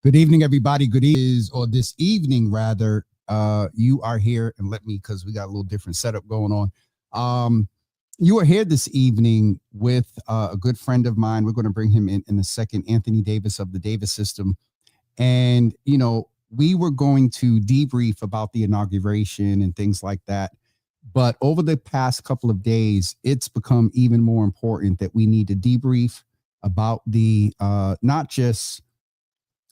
Good evening, everybody. Good evening, or this evening rather. You are here, and because we got a little different setup going on. You are here this evening with a good friend of mine. We're going to bring him in a second, Anthony Davis of the Davis System. And, we were going to debrief about the inauguration and things like that. But over the past couple of days, it's become even more important that we need to debrief about the not just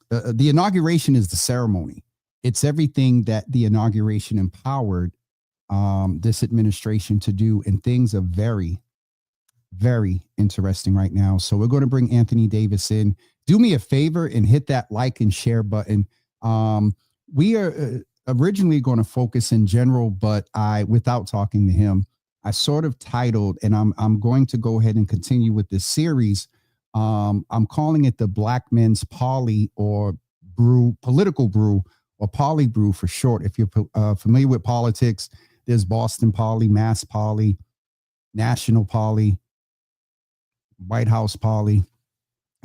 the inauguration is the ceremony. It's everything that the inauguration empowered this administration to do, and things are very, very interesting right now. So we're going to bring Anthony Davis in. Do me a favor and hit that like and share button. We are originally going to focus in general, but without talking to him, I sort of titled, and I'm going to go ahead and continue with this series. I'm calling it the Black Men's Poly or Brew, Political Brew, or Poly Brew for short. If you're familiar with politics, there's Boston Poly, Mass Poly, National Poly, White House Poly,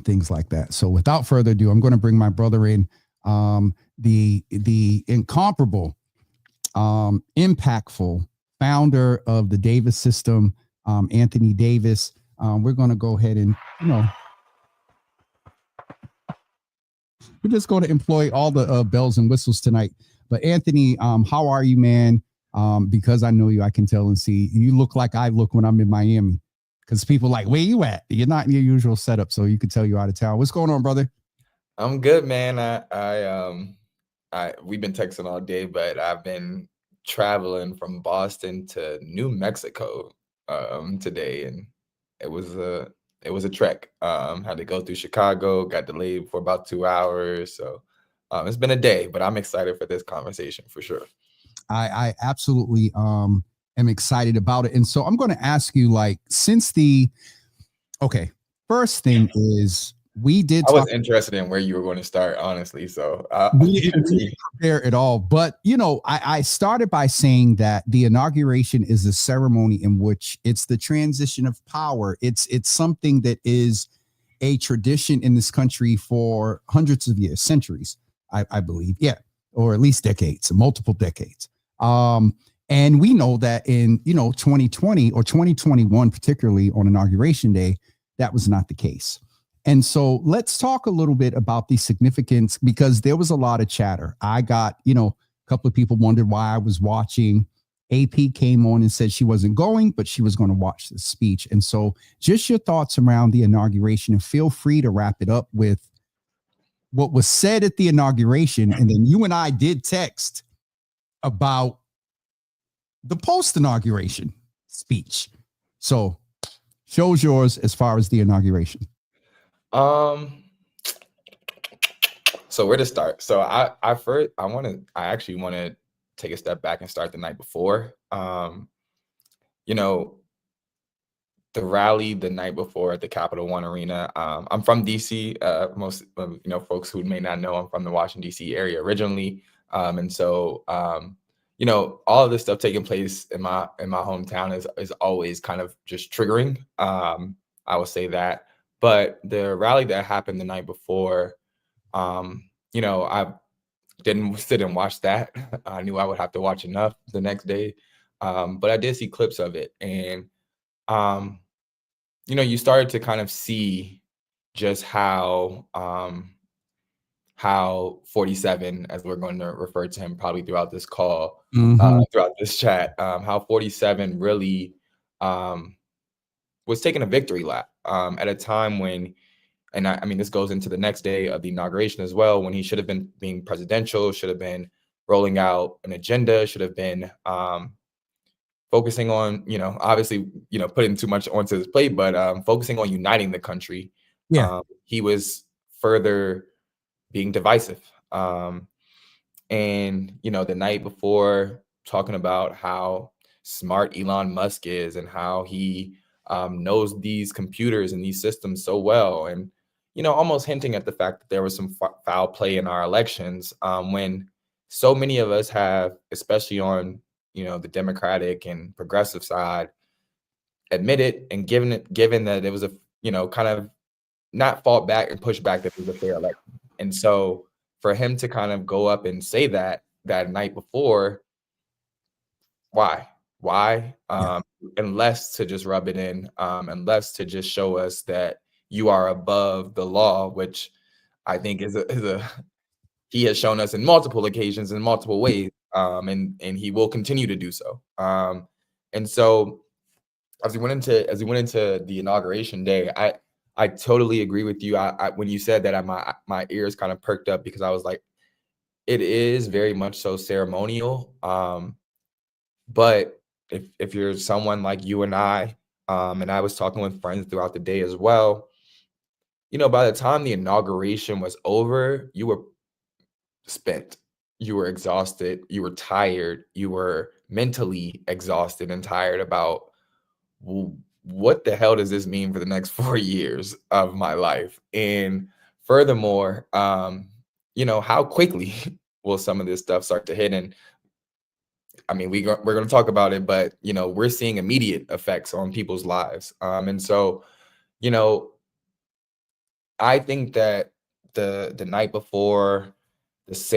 things like that. So without further ado, I'm going to bring my brother in, the incomparable, impactful founder of the Davis System, Anthony Davis. We're going to go ahead and, we're just going to employ all the bells and whistles tonight. But Anthony, how are you, man? Because I know you, I can tell and see. You look like I look when I'm in Miami. Because people like, where you at? You're not in your usual setup, so you can tell you're out of town. What's going on, brother? I'm good, man. We've been texting all day, but I've been traveling from Boston to New Mexico today, and it was a trek. Had to go through Chicago, got delayed for about 2 hours, so it's been a day. But I'm excited for this conversation for sure. I absolutely am excited about it, and so I'm going to ask you, first thing is. I was interested in where you were going to start, honestly. So we didn't prepare at all. But, I started by saying that the inauguration is a ceremony in which it's the transition of power. It's something that is a tradition in this country for hundreds of years, centuries, I believe. Yeah. Or at least decades, multiple decades. And we know that in, 2020 or 2021, particularly on Inauguration Day, that was not the case. And so let's talk a little bit about the significance, because there was a lot of chatter. I got, a couple of people wondered why I was watching. AP came on and said she wasn't going, but she was going to watch the speech. And so just your thoughts around the inauguration, and feel free to wrap it up with what was said at the inauguration. And then you and I did text about the post-inauguration speech. So show's yours as far as the inauguration. So where to start? So I actually want to take a step back and start the night before. The rally the night before at the Capital One Arena. I'm from DC. Most folks who may not know, I'm from the Washington DC area originally. And so all of this stuff taking place in my hometown is always kind of just triggering. I will say that. But the rally that happened the night before, I didn't sit and watch that. I knew I would have to watch enough the next day. But I did see clips of it. And, you started to kind of see just how 47, as we're going to refer to him probably throughout this call, throughout this chat, how 47 really was taking a victory lap at a time when, and I mean, this goes into the next day of the inauguration as well, when he should have been being presidential, should have been rolling out an agenda, should have been focusing on, obviously, putting too much onto his plate, but focusing on uniting the country. Yeah. He was further being divisive. And, the night before, talking about how smart Elon Musk is and how he knows these computers and these systems so well, and almost hinting at the fact that there was some foul play in our elections, when so many of us have, especially on the Democratic and progressive side, admitted and given that it was a kind of not fought back and pushed back that it was a fair election. And so for him to kind of go up and say that night before, why? Yeah. And less to just rub it in, and less to just show us that you are above the law, which I think is a he has shown us in multiple occasions in multiple ways, and he will continue to do so. And so as we went into the inauguration day, I totally agree with you. I when you said that, my ears kind of perked up because I was like, it is very much so ceremonial. But if you're someone like you and I was talking with friends throughout the day as well, by the time the inauguration was over, you were spent. You were exhausted. You were tired. You were mentally exhausted and tired about, "Well, what the hell does this mean for the next 4 years of my life?" And furthermore, how quickly will some of this stuff start to hit? And I mean, we're going to talk about it, but we're seeing immediate effects on people's lives. And so, you know, I think that the night before, this,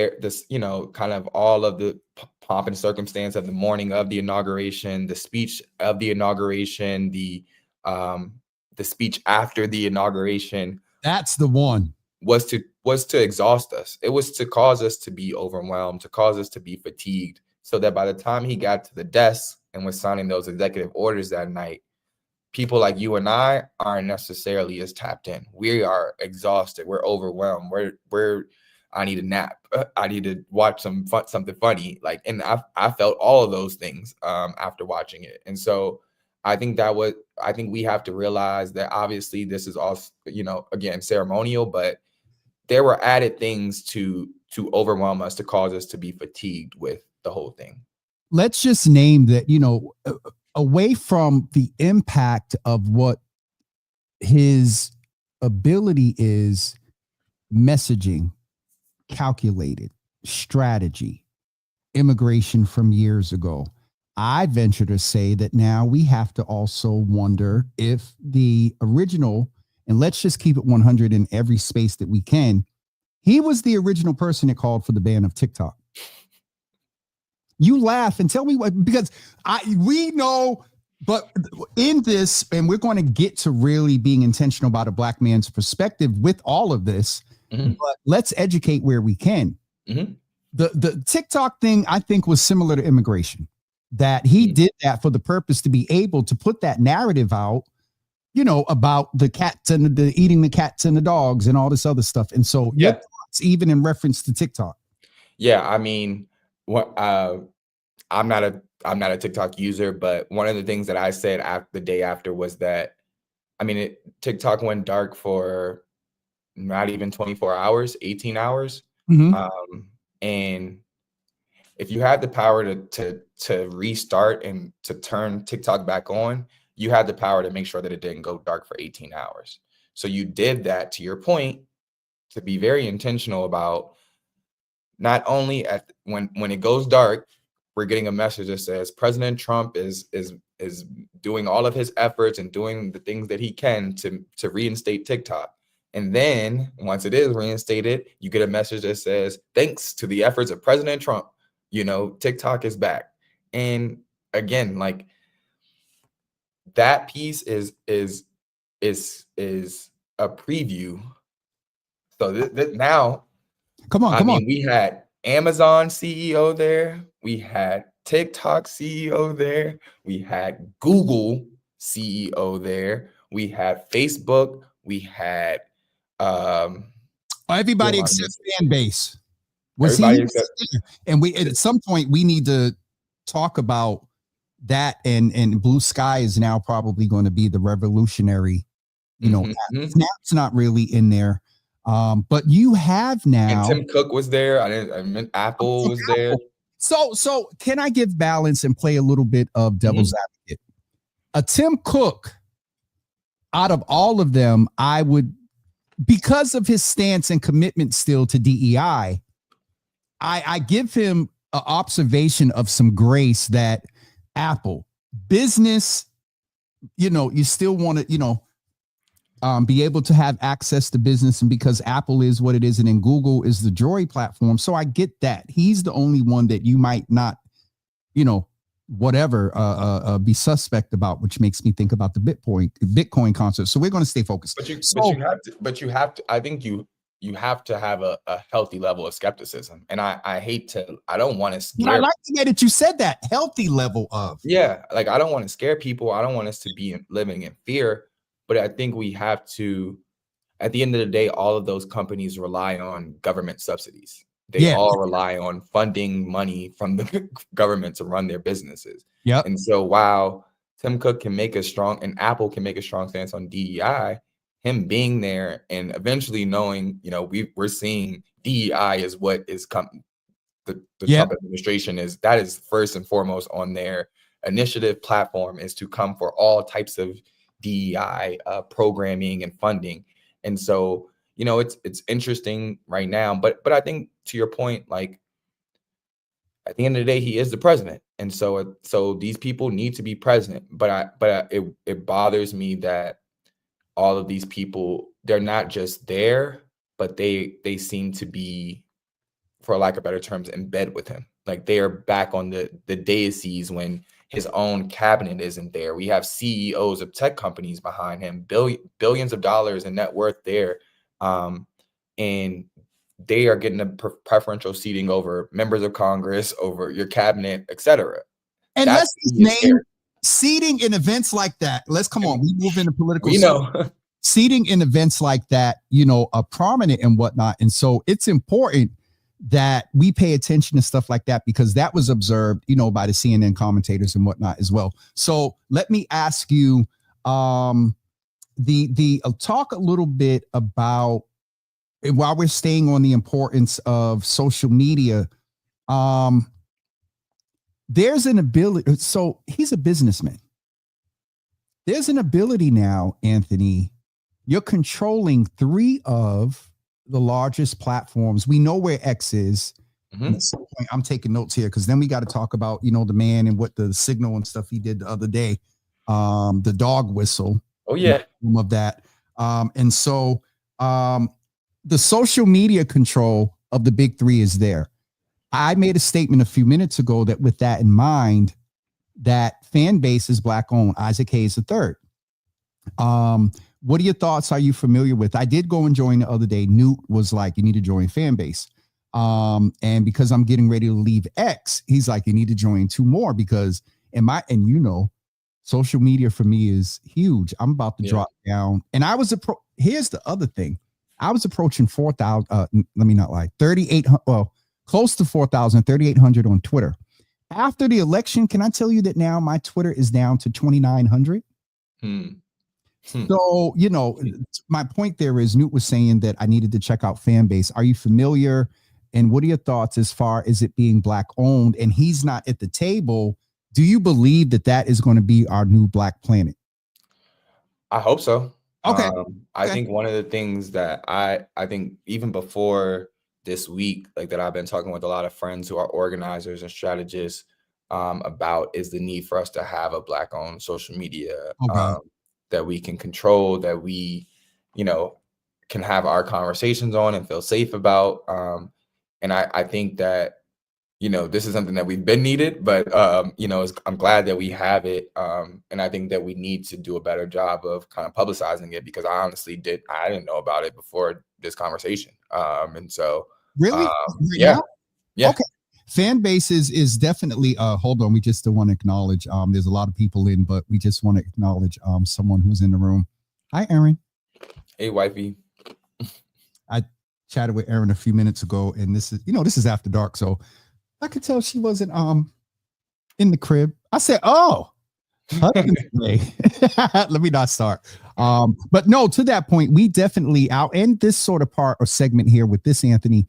kind of all of the pomp and circumstance of the morning of the inauguration, the speech of the inauguration, the speech after the inauguration, That's the one. was to exhaust us. It was to cause us to be overwhelmed, to cause us to be fatigued, so that by the time he got to the desk and was signing those executive orders that night, people like you and I aren't necessarily as tapped in. We are exhausted. We're overwhelmed. I need a nap. I need to watch something funny. And I felt all of those things after watching it. And so I think we have to realize that obviously this is all, again, ceremonial, but there were added things to overwhelm us, to cause us to be fatigued with the whole thing. Let's just name that, away from the impact of what his ability is, messaging, calculated, strategy, immigration from years ago. I venture to say that now we have to also wonder if the original, and let's just keep it 100 in every space that we can, he was the original person that called for the ban of TikTok. You laugh and tell me what, because we know, but in this, and we're going to get to really being intentional about a Black man's perspective with all of this, but let's educate where we can. The TikTok thing, I think, was similar to immigration, that he did that for the purpose to be able to put that narrative out, about the cats and the eating the cats and the dogs and all this other stuff. And so, your thoughts, even in reference to TikTok. Yeah, I mean, what I'm not a TikTok user, but one of the things that I said the day after was that, I mean, TikTok went dark for not even 24 hours, 18 hours. And if you had the power to restart and to turn TikTok back on, you had the power to make sure that it didn't go dark for 18 hours. So you did that, to your point, to be very intentional about not only when it goes dark, we're getting a message that says President Trump is doing all of his efforts and doing the things that he can to reinstate TikTok. And then once it is reinstated, you get a message that says, thanks to the efforts of President Trump, TikTok is back. And again, like, that piece is a preview. So now, Come on. We had Amazon CEO there. We had TikTok CEO there. We had Google CEO there. We had Facebook. We had everybody except fan base. Was everybody he? except, and we at some point we need to talk about that. And Blue Sky is now probably going to be the revolutionary. Snap's not really in there. But you have now. And Tim Cook was there. I meant Apple was there. So can I give balance and play a little bit of devil's advocate? A Tim Cook, out of all of them, I would, because of his stance and commitment still to DEI, I give him an observation of some grace that Apple business, you still want to, be able to have access to business, and because Apple is what it is, and then Google is the Droid platform. So I get that he's the only one that you might not, whatever, be suspect about, which makes me think about the Bitcoin concert. So we're going to stay focused. But you have to. I think you have to have a healthy level of skepticism, and I don't want to scare. I like the way that you said that, healthy level of. Yeah, like I don't want to scare people. I don't want us to be living in fear. But I think we have to, at the end of the day, all of those companies rely on government subsidies. They all rely on funding money from the government to run their businesses. Yeah. And so while Tim Cook can make a strong, and Apple can make a strong stance on DEI, him being there and eventually knowing, we're seeing DEI is what is coming. The Trump administration is first and foremost on their initiative platform, is to come for all types of DEI programming and funding. And so, it's interesting right now, but I think to your point, like at the end of the day, he is the president. And so these people need to be present. But it bothers me that all of these people, they're not just there, but they seem to be, for lack of better terms, in bed with him. Like they are back on the daises when his own cabinet isn't there. We have CEOs of tech companies behind him, billions of dollars in net worth there. And they are getting a preferential seating over members of Congress, over your cabinet, etc. And let's name seating in events like that. Come on, we move into political. Seating in events like that, are prominent and whatnot. And so it's important that we pay attention to stuff like that, because that was observed, by the CNN commentators and whatnot as well. So let me ask you, the talk a little bit about, while we're staying on the importance of social media, there's an ability. So he's a businessman. There's an ability now, Anthony. You're controlling 3 of the largest platforms. We know where X is. At some point, I'm taking notes here, because then we got to talk about, the man and what the signal and stuff he did the other day, the dog whistle. Oh yeah. Of that. And so the social media control of the big 3 is there. I made a statement a few minutes ago that with that in mind, that fan base is Black owned. Isaac Hayes III. What are your thoughts? Are you familiar with? I did go and join the other day. Newt was like, you need to join fan base. And because I'm getting ready to leave X, he's like, you need to join 2 more, because social media for me is huge. I'm about to drop down. And here's the other thing. I was approaching 4,000, let me not lie, 3,800, well, close to 4,000, 3,800 on Twitter. After the election, can I tell you that now my Twitter is down to 2,900? So, my point there is, Newt was saying that I needed to check out Fanbase. Are you familiar? And what are your thoughts as far as it being Black owned and he's not at the table? Do you believe that is going to be our new Black planet? I hope so. Okay. I think one of the things that I think even before this week, like that I've been talking with a lot of friends who are organizers and strategists about, is the need for us to have a Black owned social media that we can control, that we, can have our conversations on and feel safe about. And I think that, this is something that we've been needed, but, I'm glad that we have it. And I think that we need to do a better job of kind of publicizing it, because I honestly I didn't know about it before this conversation. And so. Really? Yeah. Okay. Fan base is definitely, hold on. We just still want to acknowledge, there's a lot of people in, but we just want to acknowledge, someone who's in the room. Hi, Aaron. Hey, wifey. I chatted with Aaron a few minutes ago, and this is after dark. So I could tell she wasn't, in the crib. I said, oh, let me not start. But no, to that point, we definitely, I'll end this sort of part or segment here with this, Anthony.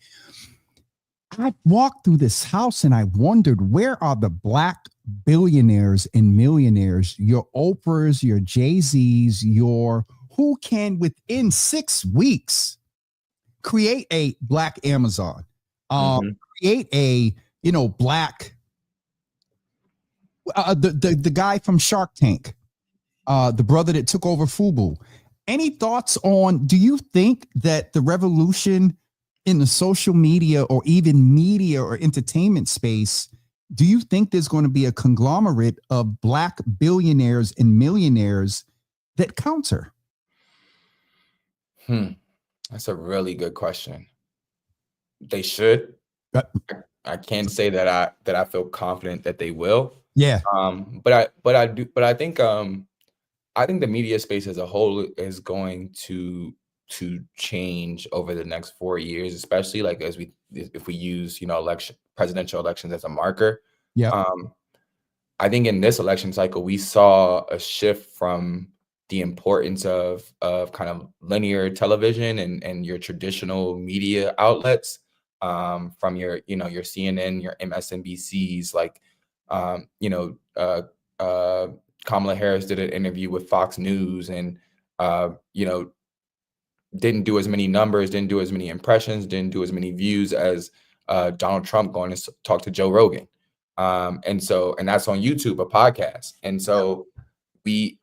I walked through this house and I wondered, where are the Black billionaires and millionaires, your Oprahs, your Jay-Z's, who can within 6 weeks create a Black Amazon, create a, Black, the guy from Shark Tank, the brother that took over Fubu. Any thoughts on, do you think that the revolution in the social media or even media or entertainment space, do you think there's going to be a conglomerate of Black billionaires and millionaires that counter? That's a really good question. They should. Uh, I can't say that I feel confident that they will. yeah. But I think the media space as a whole is going to change over the next 4 years, especially like if we use presidential elections as a marker. Yeah. Um, I think in this election cycle, we saw a shift from the importance of kind of linear television and your traditional media outlets, from your CNN, your MSNBCs, like um, you know, uh, uh, Kamala Harris did an interview with Fox News and uh, you know didn't do as many numbers, didn't do as many impressions, didn't do as many views as Donald Trump going to talk to Joe Rogan. And that's on YouTube, a podcast. And so we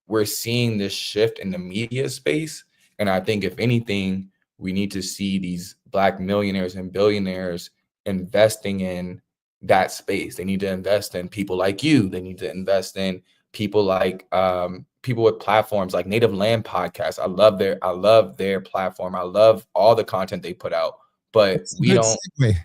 we're seeing this shift in the media space. And I think if anything, we need to see these Black millionaires and billionaires investing in that space. They need to invest in people like you. They need to invest in people like people with platforms like Native Land Podcast. I love their platform. I love all the content they put out. But That's a we good don't. segue.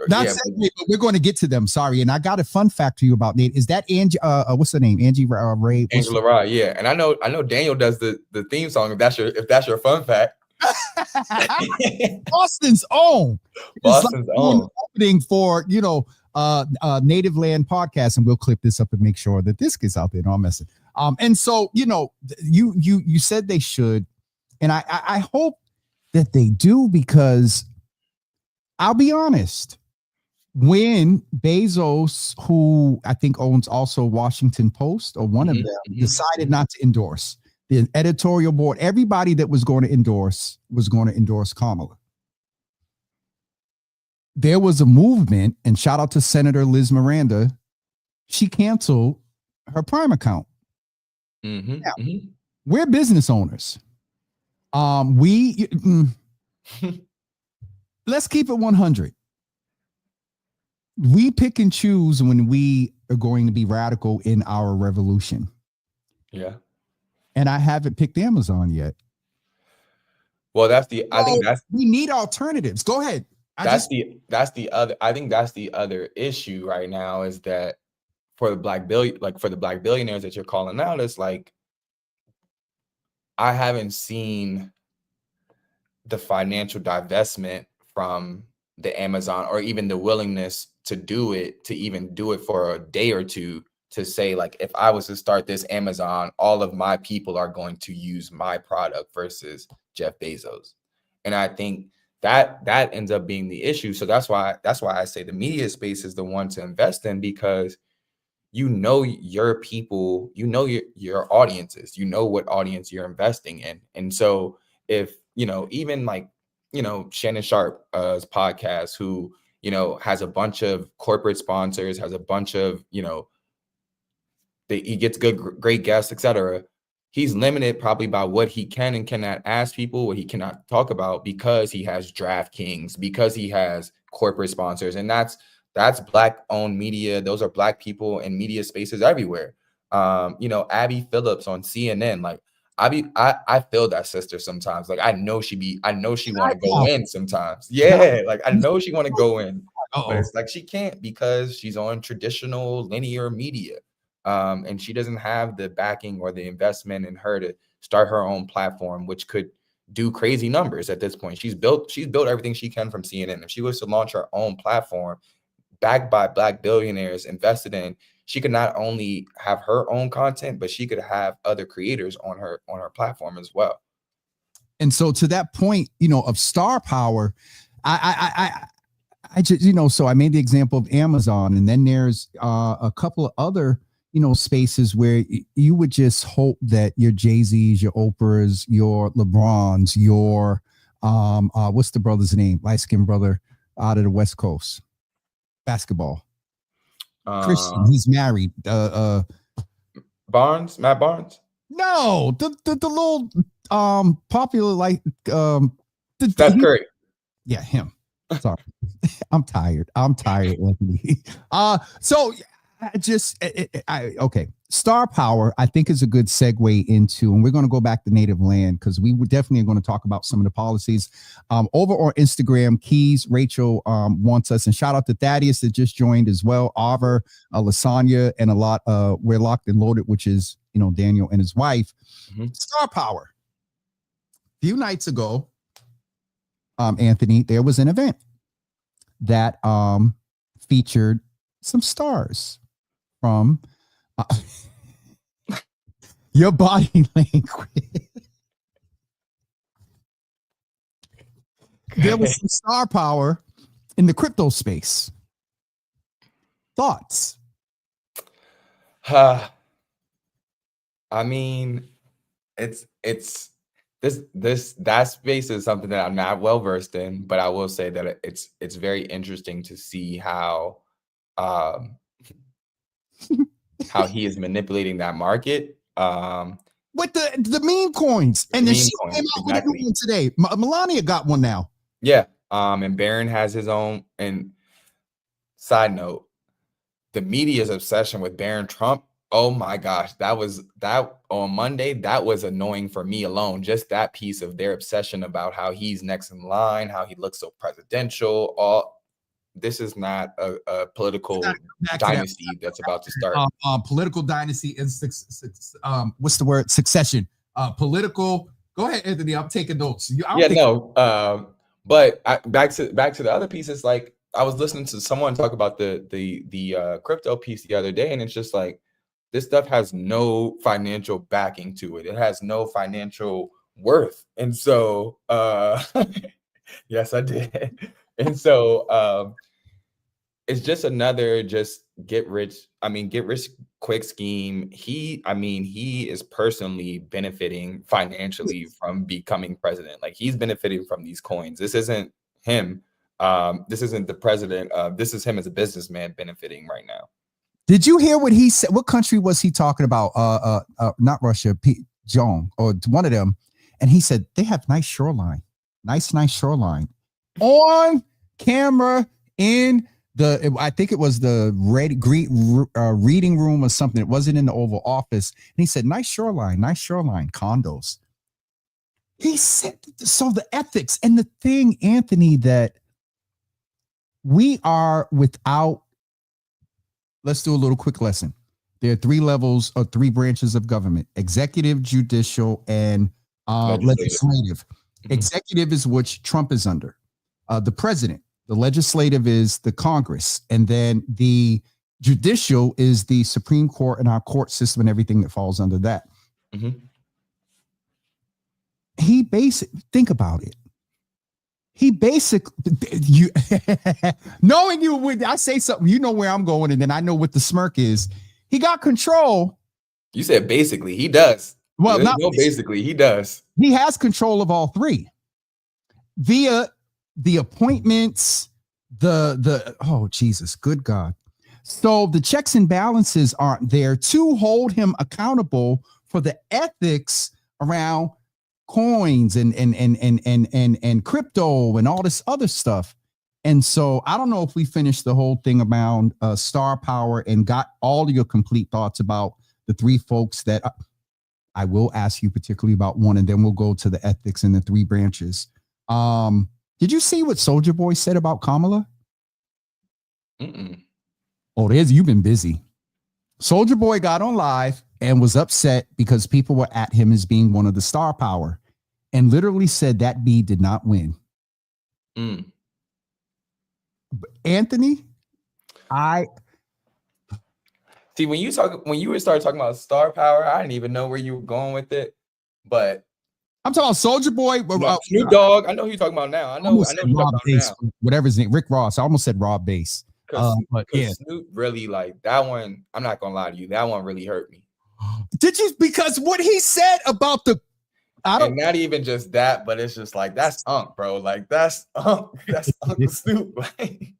Not Yeah, segue, but we're going to get to them. Sorry. And I got a fun fact for you about Nate. Is that Angie? What's her name? Angie Ray? Angela Rye. Yeah, and I know Daniel does the theme song. If that's your fun fact. Boston's own. Boston's own. Opening for Native Land Podcast, and we'll clip this up and make sure that this gets out there. No, I'm messing. And so you said they should, and I hope that they do, because I'll be honest. When Bezos, who I think owns also Washington Post or one of them, decided not to endorse, the editorial board, everybody that was going to endorse Kamala. There was a movement, and shout out to Senator Liz Miranda. She canceled her Prime account. Now, we're business owners. Let's keep it 100. We pick and choose when we are going to be radical in our revolution. Yeah. And I haven't picked Amazon yet. Well, I think we need alternatives. Go ahead. That's the other issue right now, is that for the Black billionaires that you're calling out, it's like, I haven't seen the financial divestment from the Amazon, or even the willingness to even do it for a day or two, to say, like, if I was to start this Amazon, all of my people are going to use my product versus Jeff Bezos. And I think that ends up being the issue. So that's why I say the media space is the one to invest in, because your people, your audiences, what audience you're investing in. And so if, even like, Shannon Sharp's podcast, who, has a bunch of corporate sponsors, has a bunch of, he gets great guests, etc. He's limited probably by what he can and cannot ask people, what he cannot talk about, because he has DraftKings, because he has corporate sponsors. And that's Black owned media. Those are Black people in media spaces everywhere. Abby Phillips on CNN, like, I feel that sister sometimes. Like, I know she want to go in sometimes. Yeah, like, I know she want to go in, but it's like she can't, because she's on traditional linear media. And she doesn't have the backing or the investment in her to start her own platform, which could do crazy numbers at this point. She's built everything she can from CNN. If she was to launch her own platform, backed by Black billionaires, invested in, she could not only have her own content, but she could have other creators on her platform as well. And so, to that point, of star power, I just, so I made the example of Amazon, and then there's a couple of other, spaces where you would just hope that your Jay-Z's, your Oprah's, your LeBron's, your what's the brother's name? Light-skinned brother out of the West Coast. Basketball. Christian, he's married. Matt Barnes? No, the little popular like Steph Curry. yeah, him. Sorry. I'm tired. Anthony. So I just okay. Star power, I think, is a good segue into, and we're going to go back to native land because we were definitely going to talk about some of the policies. Over on Instagram, Keys Rachel wants us, and shout out to Thaddeus that just joined as well. Arver, Lasagna, and a lot. We're locked and loaded, which is Daniel and his wife. Star power. A few nights ago, Anthony, there was an event that featured some stars from your body language. There was some star power in the crypto space. Thoughts? I mean, it's that space is something that I'm not well versed in, but I will say that it's very interesting to see how he is manipulating that market. With the meme coins, and then she came out with a new one today. Melania got one now. Yeah, and Barron has his own. And side note, the media's obsession with Barron Trump. Oh my gosh, that on Monday, that was annoying for me alone. Just that piece of their obsession about how he's next in line, how he looks so presidential. This is not a political dynasty that's about to start. Political dynasty and what's the word? Succession. Political. Go ahead, Anthony. I'm taking notes. But back to the other pieces. Like, I was listening to someone talk about the crypto piece the other day, and it's just like, this stuff has no financial backing to it. It has no financial worth. And so, yes, I did. And so, it's just another get rich quick scheme. He is personally benefiting financially from becoming president. Like, he's benefiting from these coins. This isn't him. This isn't the president. This is him as a businessman benefiting right now. Did you hear what he said? What country was he talking about? Not Russia, Jong, or one of them. And he said they have nice shoreline, nice shoreline on camera in I think it was the reading room or something. It wasn't in the Oval Office. And he said, nice shoreline, condos. He said, so the ethics and the thing, Anthony, that we are without. Let's do a little quick lesson. There are 3 levels or 3 branches of government: executive, judicial, and legislative. Executive is which Trump is under. The president. The legislative is the Congress. And then the judicial is the Supreme Court and our court system and everything that falls under that. He think about it. He basically, knowing you, when I say something, you know where I'm going, and then I know what the smirk is. He got control. You said basically, he does. Well, basically, he does. He has control of all 3 via the appointments, oh Jesus, good God. So the checks and balances aren't there to hold him accountable for the ethics around coins and crypto and all this other stuff. And so I don't know if we finished the whole thing around star power and got all of your complete thoughts about the 3 folks that I will ask you particularly about one, and then we'll go to the ethics and the 3 branches. Did you see what Soulja Boy said about Kamala? Oh, you've been busy. Soulja Boy got on live and was upset because people were at him as being one of the star power, and literally said that B did not win. Anthony, I see when you started talking about star power, I didn't even know where you were going with it, but I'm talking Soulja Boy. Snoop Dogg. I know who you're talking about now. I know Rob Bass, whatever his name, Rick Ross. I almost said Rob Bass. But yeah, Snoop really, like, that one. I'm not gonna lie to you, that one really hurt me. Did you? Because what he said about and not even just that, but it's just like, that's Unc, bro. Like, that's Uncle Snoop. Like,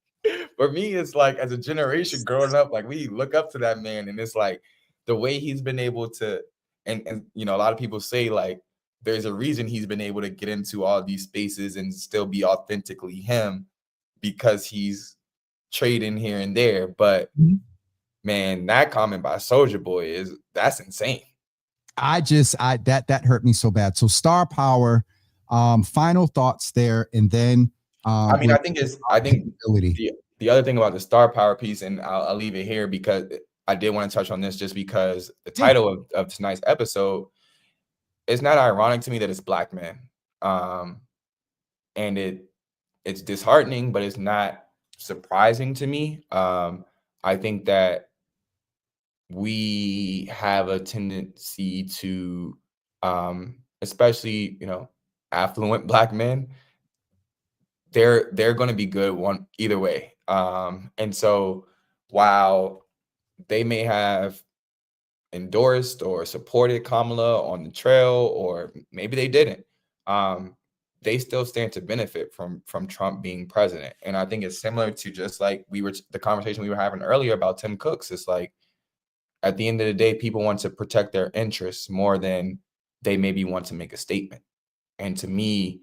for me, it's like, as a generation growing up, like, we look up to that man, and it's like the way he's been able to, and a lot of people say, like, there's a reason he's been able to get into all these spaces and still be authentically him, because he's trading here and there. But man, that comment by Soulja Boy that's insane. That hurt me so bad. So star power, final thoughts there, and then I mean, I think ability. the other thing about the star power piece, and I'll leave it here because I did want to touch on this, just because the title of tonight's episode, it's not ironic to me that it's Black men. And it's disheartening, but it's not surprising to me. I think that we have a tendency to, especially, affluent Black men, they're going to be good one either way. And so while they may have endorsed or supported Kamala on the trail, or maybe they didn't, they still stand to benefit from Trump being president. And I think it's similar to just like the conversation we were having earlier about Tim Cooks. It's like, at the end of the day, people want to protect their interests more than they maybe want to make a statement. And to me,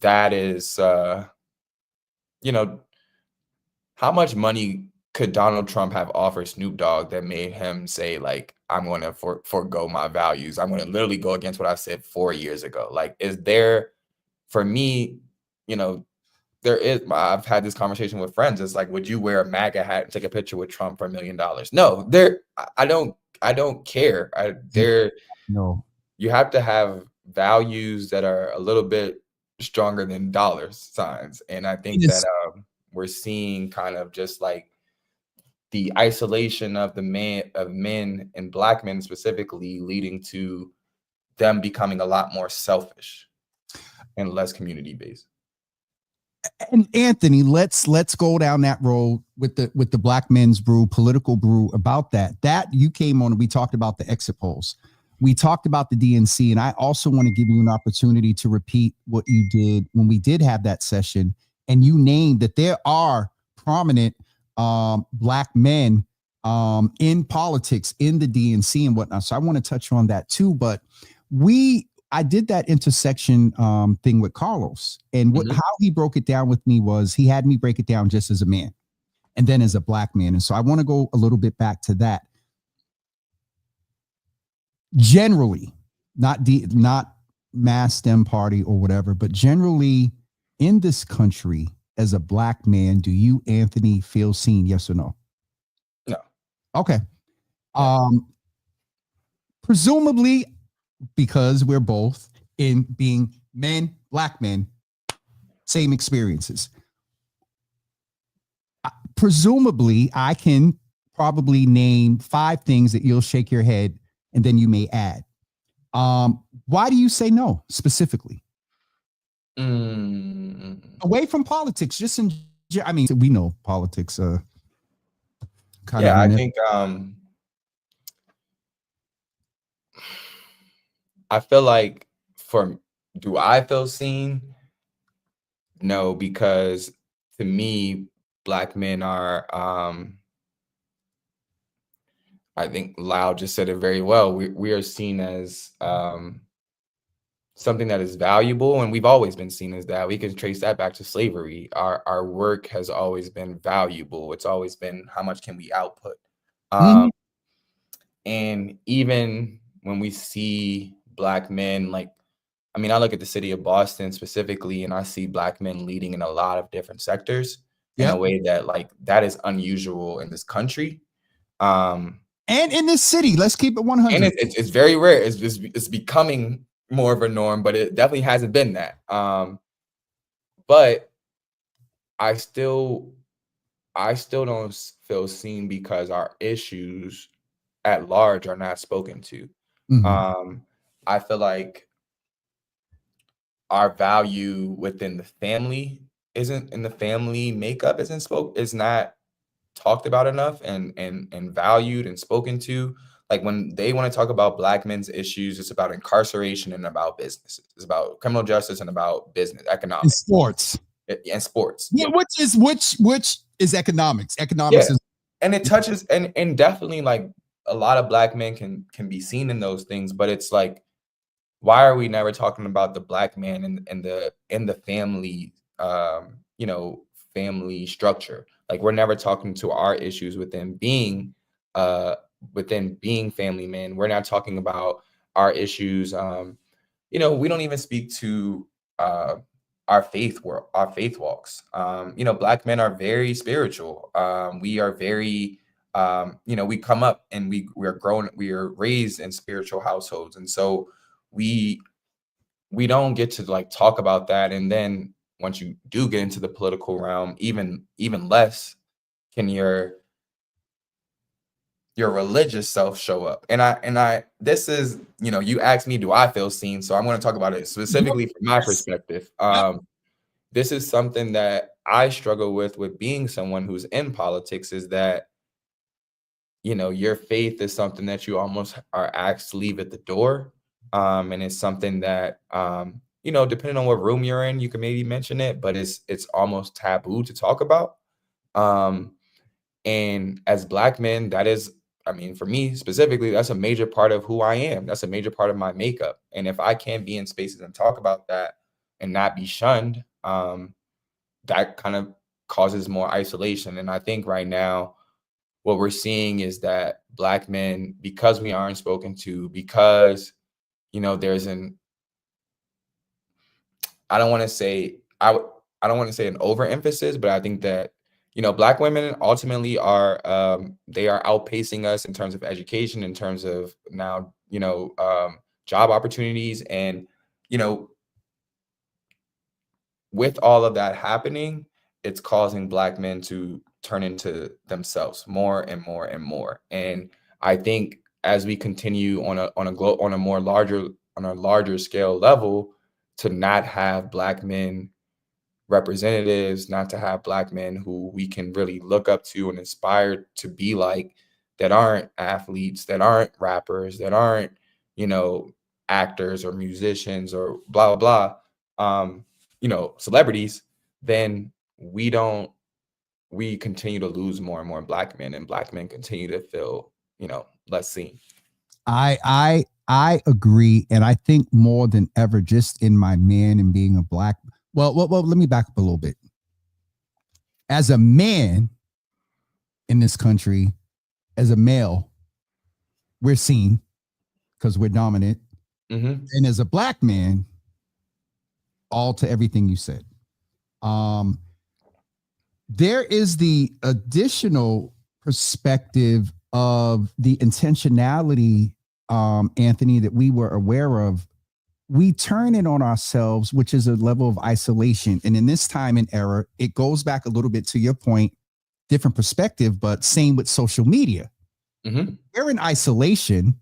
that is, how much money could Donald Trump have offered Snoop Dogg that made him say, like, I'm going to forego my values? I'm going to literally go against what I said 4 years ago. Like, is there, for me, I've had this conversation with friends. It's like, would you wear a MAGA hat and take a picture with Trump for $1 million? No, I don't care. No. You have to have values that are a little bit stronger than dollar signs. And I think that we're seeing kind of just like the isolation of men and Black men specifically, leading to them becoming a lot more selfish and less community based. And Anthony, let's go down that road with the Black Men's Brew, political brew, about that you came on and we talked about the exit polls. We talked about the DNC, and I also want to give you an opportunity to repeat what you did when we did have that session. And you named that there are prominent Black men in politics in the DNC and whatnot. So I want to touch on that too. But I did that intersection thing with Carlos, and how he broke it down with me was he had me break it down just as a man and then as a Black man. And so I want to go a little bit back to that. Generally, not mass Dem party or whatever, but generally in this country, as a Black man, do you, Anthony, feel seen? Yes or no? No. Okay. Presumably, because we're both in being men, Black men, same experiences. Presumably, I can probably name 5 things that you'll shake your head and then you may add. Why do you say no specifically? Away from politics, just I mean, we know politics. I think I feel like do I feel seen? No, because to me, Black men are, I think Lau just said it very well. We are seen as something that is valuable, and we've always been seen as that. We can trace that back to slavery. Our work has always been valuable. It's always been, how much can we output? And even when we see Black men, like, I mean, I look at the city of Boston specifically, and I see Black men leading in a lot of different sectors in a way that, like, that is unusual in this country. And in this city, let's keep it 100. And it's very rare. It's becoming more of a norm, but it definitely hasn't been that. But I still don't feel seen because our issues at large are not spoken to. I feel like our value within the family makeup is not talked about enough and valued and spoken to. Like, when they want to talk about Black men's issues, it's about incarceration and about businesses. It's about criminal justice and about business, economics, and sports. And sports. Yeah, which is economics. Economics is, and it touches and definitely, like, a lot of Black men can be seen in those things, but it's like, why are we never talking about the Black man in the family, you know, family structure? Like, we're never talking to our issues within being family men. We're not talking about our issues. You know, we don't even speak to uh, our faith walks. You know, Black men are very spiritual. We are very, you know, we come up and we are raised in spiritual households, and so we we don't get to like talk about that. And then once you do get into the political realm, even less can your religious self show up. And I this is, you know, you asked me, do I feel seen? So I'm going to talk about it specifically from my Yes. perspective. Yep. This is something that I struggle with being someone who's in politics, is that, you know, your faith is something that you almost are asked to leave at the door. And it's something that, you know, depending on what room you're in, you can maybe mention it, but it's almost taboo to talk about. Um, and as Black men, that is, I mean, for me specifically, that's a major part of who I am. That's a major part of my makeup. And if I can't be in spaces and talk about that and not be shunned, that kind of causes more isolation. And I think right now, what we're seeing is that Black men, because we aren't spoken to, because, you know, there's an, I don't want to say, I don't want to say an overemphasis, but I think that, you know, Black women ultimately are, they are outpacing us in terms of education, in terms of now, you know, job opportunities. And, you know, with all of that happening, it's causing Black men to turn into themselves more and more and more. And I think as we continue on a more larger on a larger scale level, to not have Black men representatives, not to have Black men who we can really look up to and inspire to be like, that aren't athletes, that aren't rappers, that aren't, you know, actors or musicians or blah blah blah, you know, celebrities, then we don't we continue to lose more and more Black men, and Black men continue to feel, you know, less seen. I agree, and I think more than ever, just in my man and being a Black. Well, let me back up a little bit. As a man in this country, as a male, we're seen because we're dominant, and as a Black man, all to everything you said. Um, there is the additional perspective of the intentionality, Anthony, that we were aware of. We turn it on ourselves, which is a level of isolation. And in this time and era, it goes back a little bit to your point, different perspective, but same with social media. We're in isolation,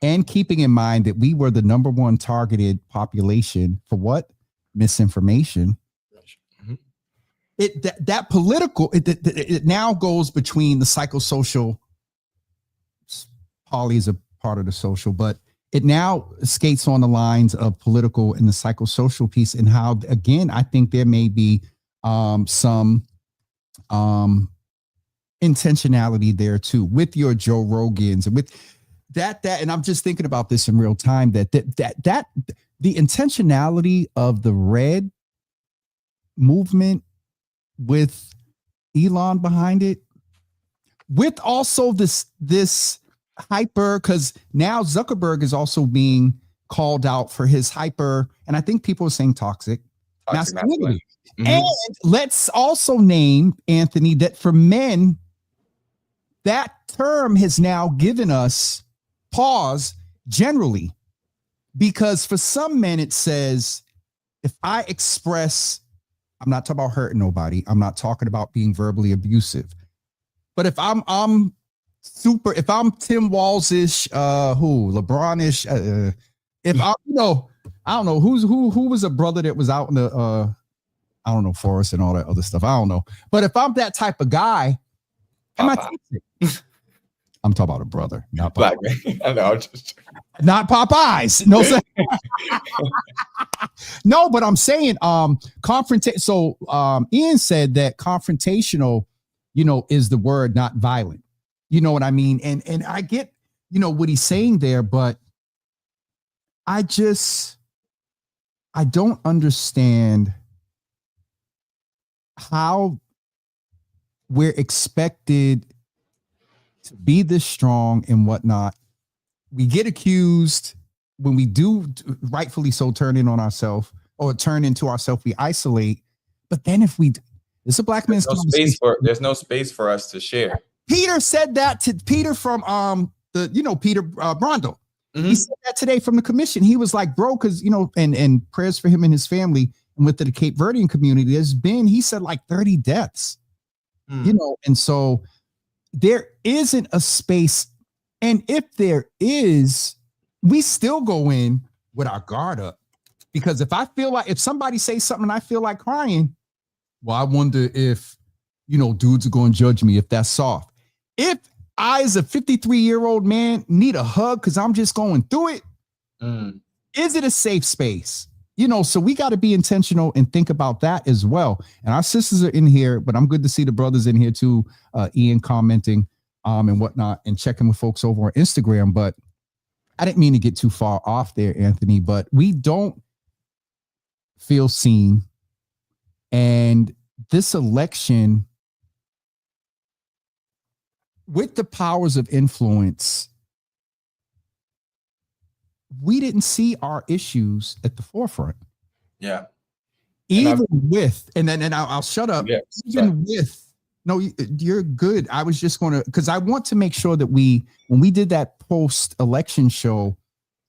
and keeping in mind that we were the number one targeted population for what? Misinformation. That political, it now goes between the psychosocial. Poly is a part of the social, but it now skates on the lines of political and the psychosocial piece, and how, again, I think there may be some intentionality there too, with your Joe Rogans and with that, and I'm just thinking about this in real time, that the intentionality of the red movement with Elon behind it, with also this hyper, because now Zuckerberg is also being called out for his hyper, and I think people are saying toxic masculinity. And let's also name, Anthony, that for men, that term has now given us pause generally, because for some men it says, if I express, I'm not talking about hurting nobody, I'm not talking about being verbally abusive, but if I'm Tim Walls-ish, LeBron-ish, if I'm, you know, I don't know who was a brother that was out in the I don't know, forest and all that other stuff, I don't know, but if I'm that type of guy, am I toxic? I'm talking about a brother, not Black man. I know, not Popeyes. No, no, but I'm saying confrontation. So Ian said that confrontational, you know, is the word, not violent. You know what I mean? And I get, you know, what he's saying there, but I don't understand how we're expected to be this strong and whatnot. We get accused when we do, rightfully so, turn in on ourselves or turn into ourselves, we isolate. But then if we, it's a black man's conversation. There's no space for us to share. Peter said that to Peter from Peter Brondo. Mm-hmm. He said that today from the commission. He was like, bro, because and prayers for him and his family and with the Cape Verdean community. There's been, he said, like 30 deaths. And so there isn't a space. And if there is, we still go in with our guard up. Because if I feel like, if somebody says something and I feel like crying, well, I wonder if, dudes are going to judge me if that's soft. If I, as a 53-year-old man, need a hug because I'm just going through it, is it a safe space? So we got to be intentional and think about that as well. And our sisters are in here, but I'm good to see the brothers in here too, Ian commenting and whatnot and checking with folks over on Instagram. But I didn't mean to get too far off there, Anthony, but we don't feel seen. And this election, with the powers of influence, we didn't see our issues at the forefront. Yeah. Even with, and then I'll shut up. Yeah, even with, no, you're good. I was just going to, because I want to make sure that when we did that post-election show,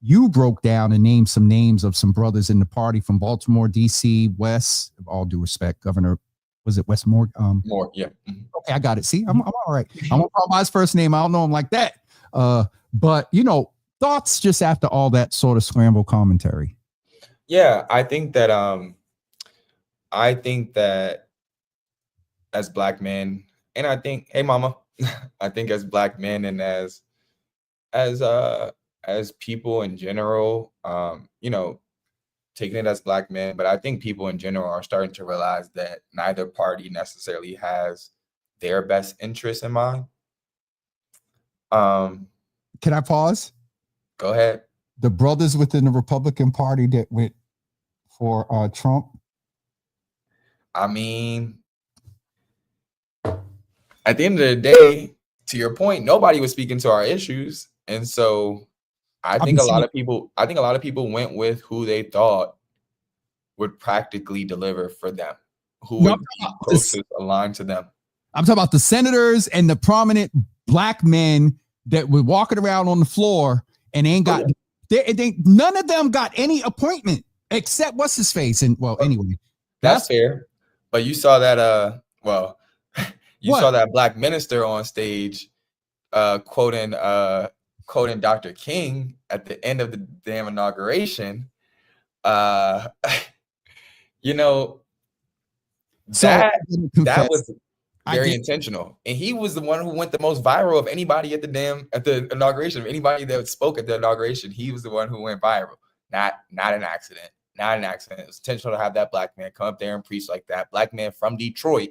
you broke down and named some names of some brothers in the party from Baltimore, D.C., West, all due respect, Governor, was it Wes Moore? Moore, yeah. Mm-hmm. Okay, I got it. See, I'm all right. I won't call by his first name. I don't know him like that. But, thoughts just after all that sort of scramble commentary. Yeah, I think that as black men, and I think, hey mama, I think as black men and as people in general, taking it as black men, but I think people in general are starting to realize that neither party necessarily has their best interests in mind. Can I pause? Go ahead. The brothers within the Republican Party that went for Trump. I mean, at the end of the day, to your point, nobody was speaking to our issues. And so I think a lot of people went with who they thought would practically deliver for them, who would be closest aligned to them. I'm talking about the senators and the prominent black men that were walking around on the floor and ain't got they none of them got any appointment except what's his face. And well, anyway, that's fair. But you saw that saw that black minister on stage quoting Dr. King at the end of the damn inauguration. That was very intentional, and he was the one who went the most viral of anybody at the inauguration. Of anybody that spoke at the inauguration, he was the one who went viral. Not an accident. Not an accident. It was intentional to have that black man come up there and preach like that. Black man from Detroit.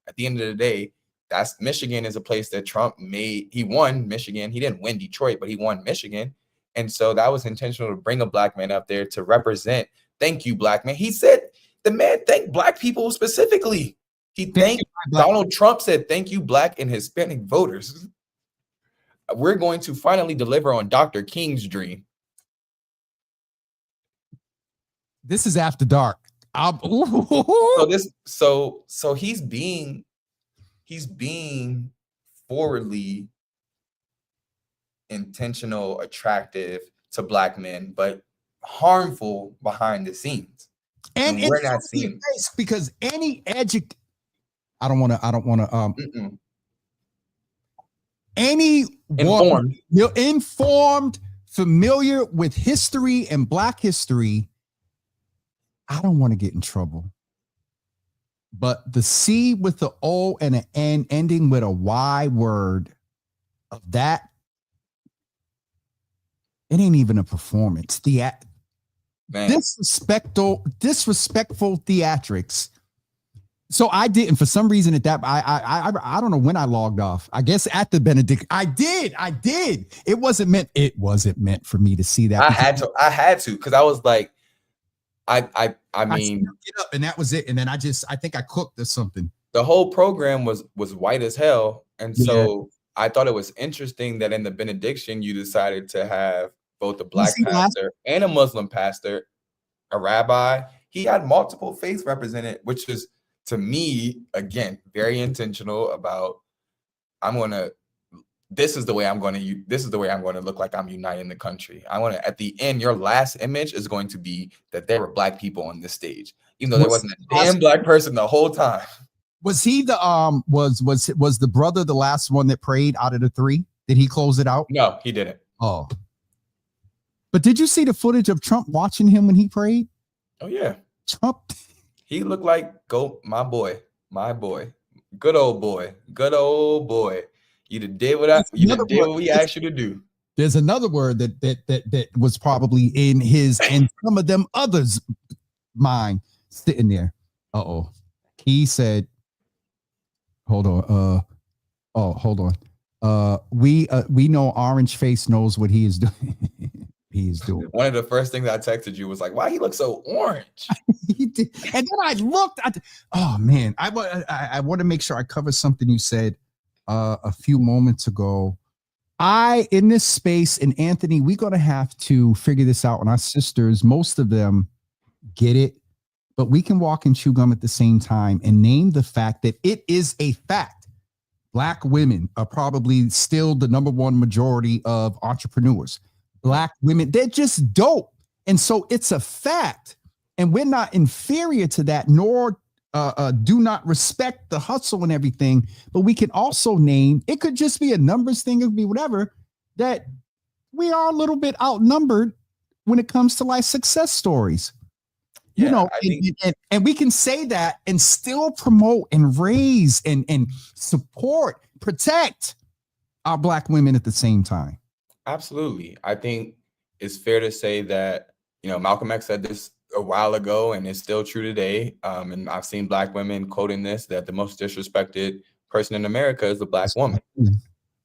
At the end of the day, that's Michigan is a place that Trump made. He won Michigan. He didn't win Detroit, but he won Michigan. And so that was intentional to bring a black man up there to represent. Thank you, black man. He said, the man thanked black people specifically. He thanked Donald Trump said, thank you, black and Hispanic voters. We're going to finally deliver on Dr. King's dream. This is after dark. So he's being forwardly intentional, attractive to black men, but harmful behind the scenes. And we're not seeing because any I don't want to anyone informed, familiar with history and black history. I don't want to get in trouble. But the C with the O and an N ending with a Y word of that, it ain't even a performance. Disrespectful theatrics. So I didn't, for some reason, at that I don't know when I logged off. I guess at the Benedict. I did. It wasn't meant. It wasn't meant for me to see that, I because had to, because I was like, I I see mean, her get up and that was it. And then I think I cooked or something. the whole program was white as hell, and Yeah. so I thought it was interesting that in the benediction you decided to have both a Was black he last? pastor and a Muslim pastor, a rabbi. He had multiple faiths represented, which is, to me, again, very intentional about, I'm gonna this is the way I'm going to this is the way I'm going to look like I'm uniting the country. I want to, at the end, your last image is going to be that there were black people on this stage, even though there Was wasn't a damn black person the whole time. was he the was the brother the last one that prayed out of the three? Did he close it out? No, he didn't. Oh. But did you see the footage of Trump watching him when he prayed? Oh yeah. Trump. He looked like, go, my boy, good old boy, good old boy. You did what we asked you to do. There's another word that was probably in his and some of them others' mind sitting there. Uh-oh. He said, hold on. Hold on. We know Orange Face knows what he is doing. He is doing. One of the first things I texted you was like, why he looks so orange? He did. And then I looked. Oh man, I want to make sure I cover something you said a few moments ago. In this space, and Anthony, we're gonna have to figure this out. And our sisters, most of them get it, but we can walk and chew gum at the same time and name the fact that it is a fact. Black women are probably still the number one majority of entrepreneurs. Black women, they're just dope. And so it's a fact. And we're not inferior to that, nor do not respect the hustle and everything. But we can also name, it could just be a numbers thing, it could be whatever, that we are a little bit outnumbered when it comes to like success stories. Yeah, you know, and we can say that and still promote and raise and support, protect our Black women at the same time. Absolutely. I think it's fair to say that, Malcolm X said this a while ago, and it's still true today. And I've seen Black women quoting this, that the most disrespected person in America is the Black woman.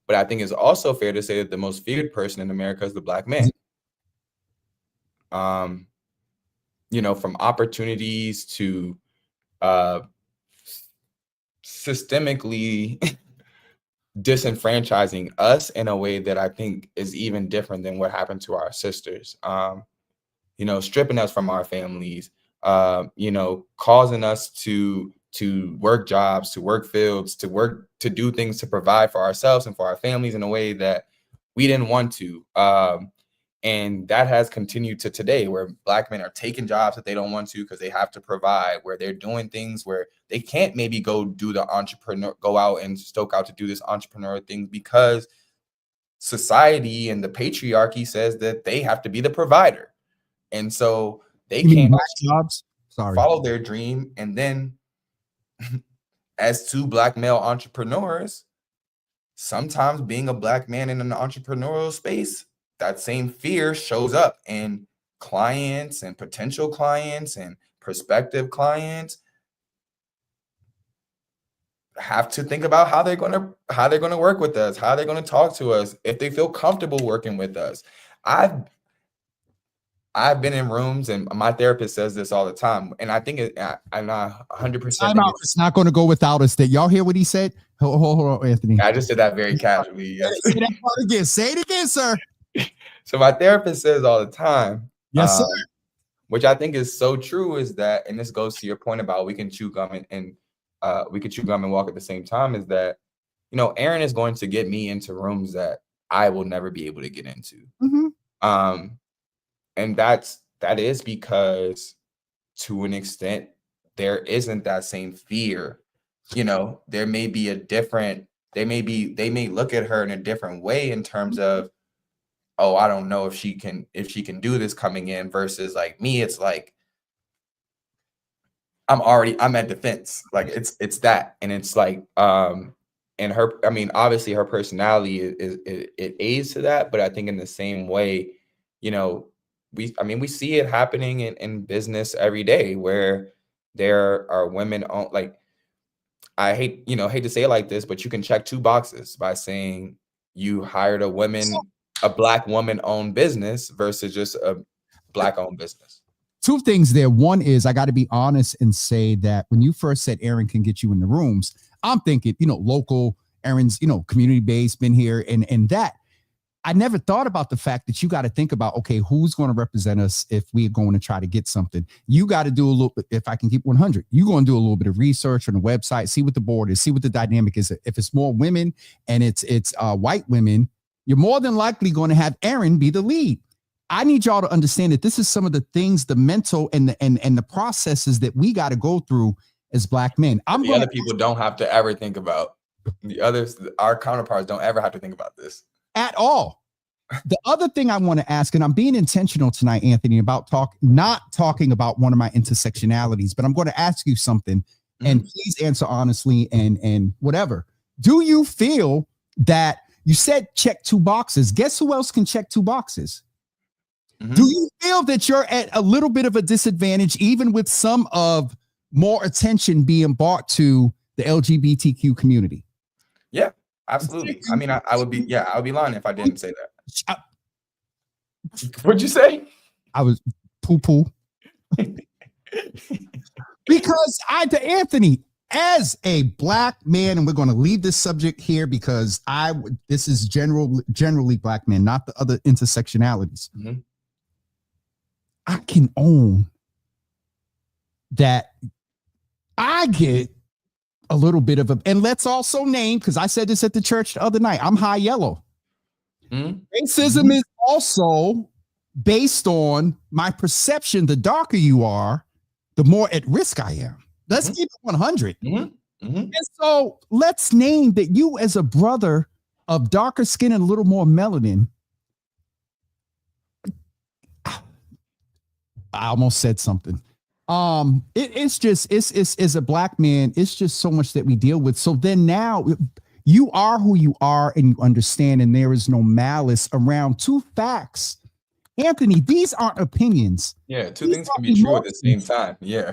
But I think it's also fair to say that the most feared person in America is the Black man. From opportunities to systemically disenfranchising us in a way that I think is even different than what happened to our sisters. Stripping us from our families, causing us to work jobs, to work fields, to do things to provide for ourselves and for our families in a way that we didn't want to. And that has continued to today, where Black men are taking jobs that they don't want to because they have to provide, where they're doing things where they can't maybe go out and stoke out to do this entrepreneur thing because society and the patriarchy says that they have to be the provider. And so they can't follow their dream. And then as two Black male entrepreneurs, sometimes being a Black man in an entrepreneurial space, that same fear shows up in clients and potential clients and prospective clients have to think about how they're going to work with us, how they're going to talk to us, if they feel comfortable working with us. I've been in rooms, and my therapist says this all the time, and I think I'm not 100%. It's not going to go without us. That y'all hear what he said? Hold on, Anthony. I just did that very casually. Yes. Say that part again. Say it again, sir. So my therapist says all the time, yes, sir. Which I think is so true, is that, and this goes to your point about we can chew gum and we could chew gum and walk at the same time, is that, Aaron is going to get me into rooms that I will never be able to get into. Mm-hmm. And that is because, to an extent, there isn't that same fear. There may be they may look at her in a different way in terms of, oh, I don't know if she can do this coming in, versus like me, it's like I'm at defense. Like it's that. And it's like, and her, I mean, obviously her personality it aids to that, but I think in the same way, we see it happening in business every day, where there are women on, like, I hate to say it like this, but you can check two boxes by saying you hired a black woman owned business versus just a black owned business. Two things there. One is I got to be honest and say that when you first said Aaron can get you in the rooms, I'm thinking, local. Aaron's, community based, been here, and that. I never thought about the fact that you got to think about, okay, who's going to represent us if we're going to try to get something. You got to do a little bit. If I can keep 100, you're going to do a little bit of research on the website, see what the board is, see what the dynamic is. If it's more women and it's white women, you're more than likely going to have Aaron be the lead. I need y'all to understand that this is some of the things, the mental and the processes that we got to go through as black men. The other people don't have to ever think about the others. Our counterparts don't ever have to think about this at all. The other thing I want to ask, and I'm being intentional tonight, Anthony, about not talking about one of my intersectionalities, but I'm going to ask you something, and please answer honestly and whatever. Do you feel that you said check two boxes? Guess who else can check two boxes? Do you feel that you're at a little bit of a disadvantage, even with some of more attention being brought to the LGBTQ community? Yeah, absolutely. I mean, I would be lying if I didn't say that. What'd you say? I was poo. Because to Anthony, as a black man, and we're going to leave this subject here because this is generally black men, not the other intersectionalities. I can own that I get a little bit of and let's also name, because I said this at the church the other night, I'm high yellow. Racism is also based on my perception. The darker you are, the more at risk I am. Let's keep it 100. And so let's name that you, as a brother of darker skin and a little more melanin, I almost said something. It's a black man, it's just so much that we deal with. So then now you are who you are and you understand, and there is no malice around two facts. Anthony, these aren't opinions. Yeah, two things can be true at the same time. Yeah.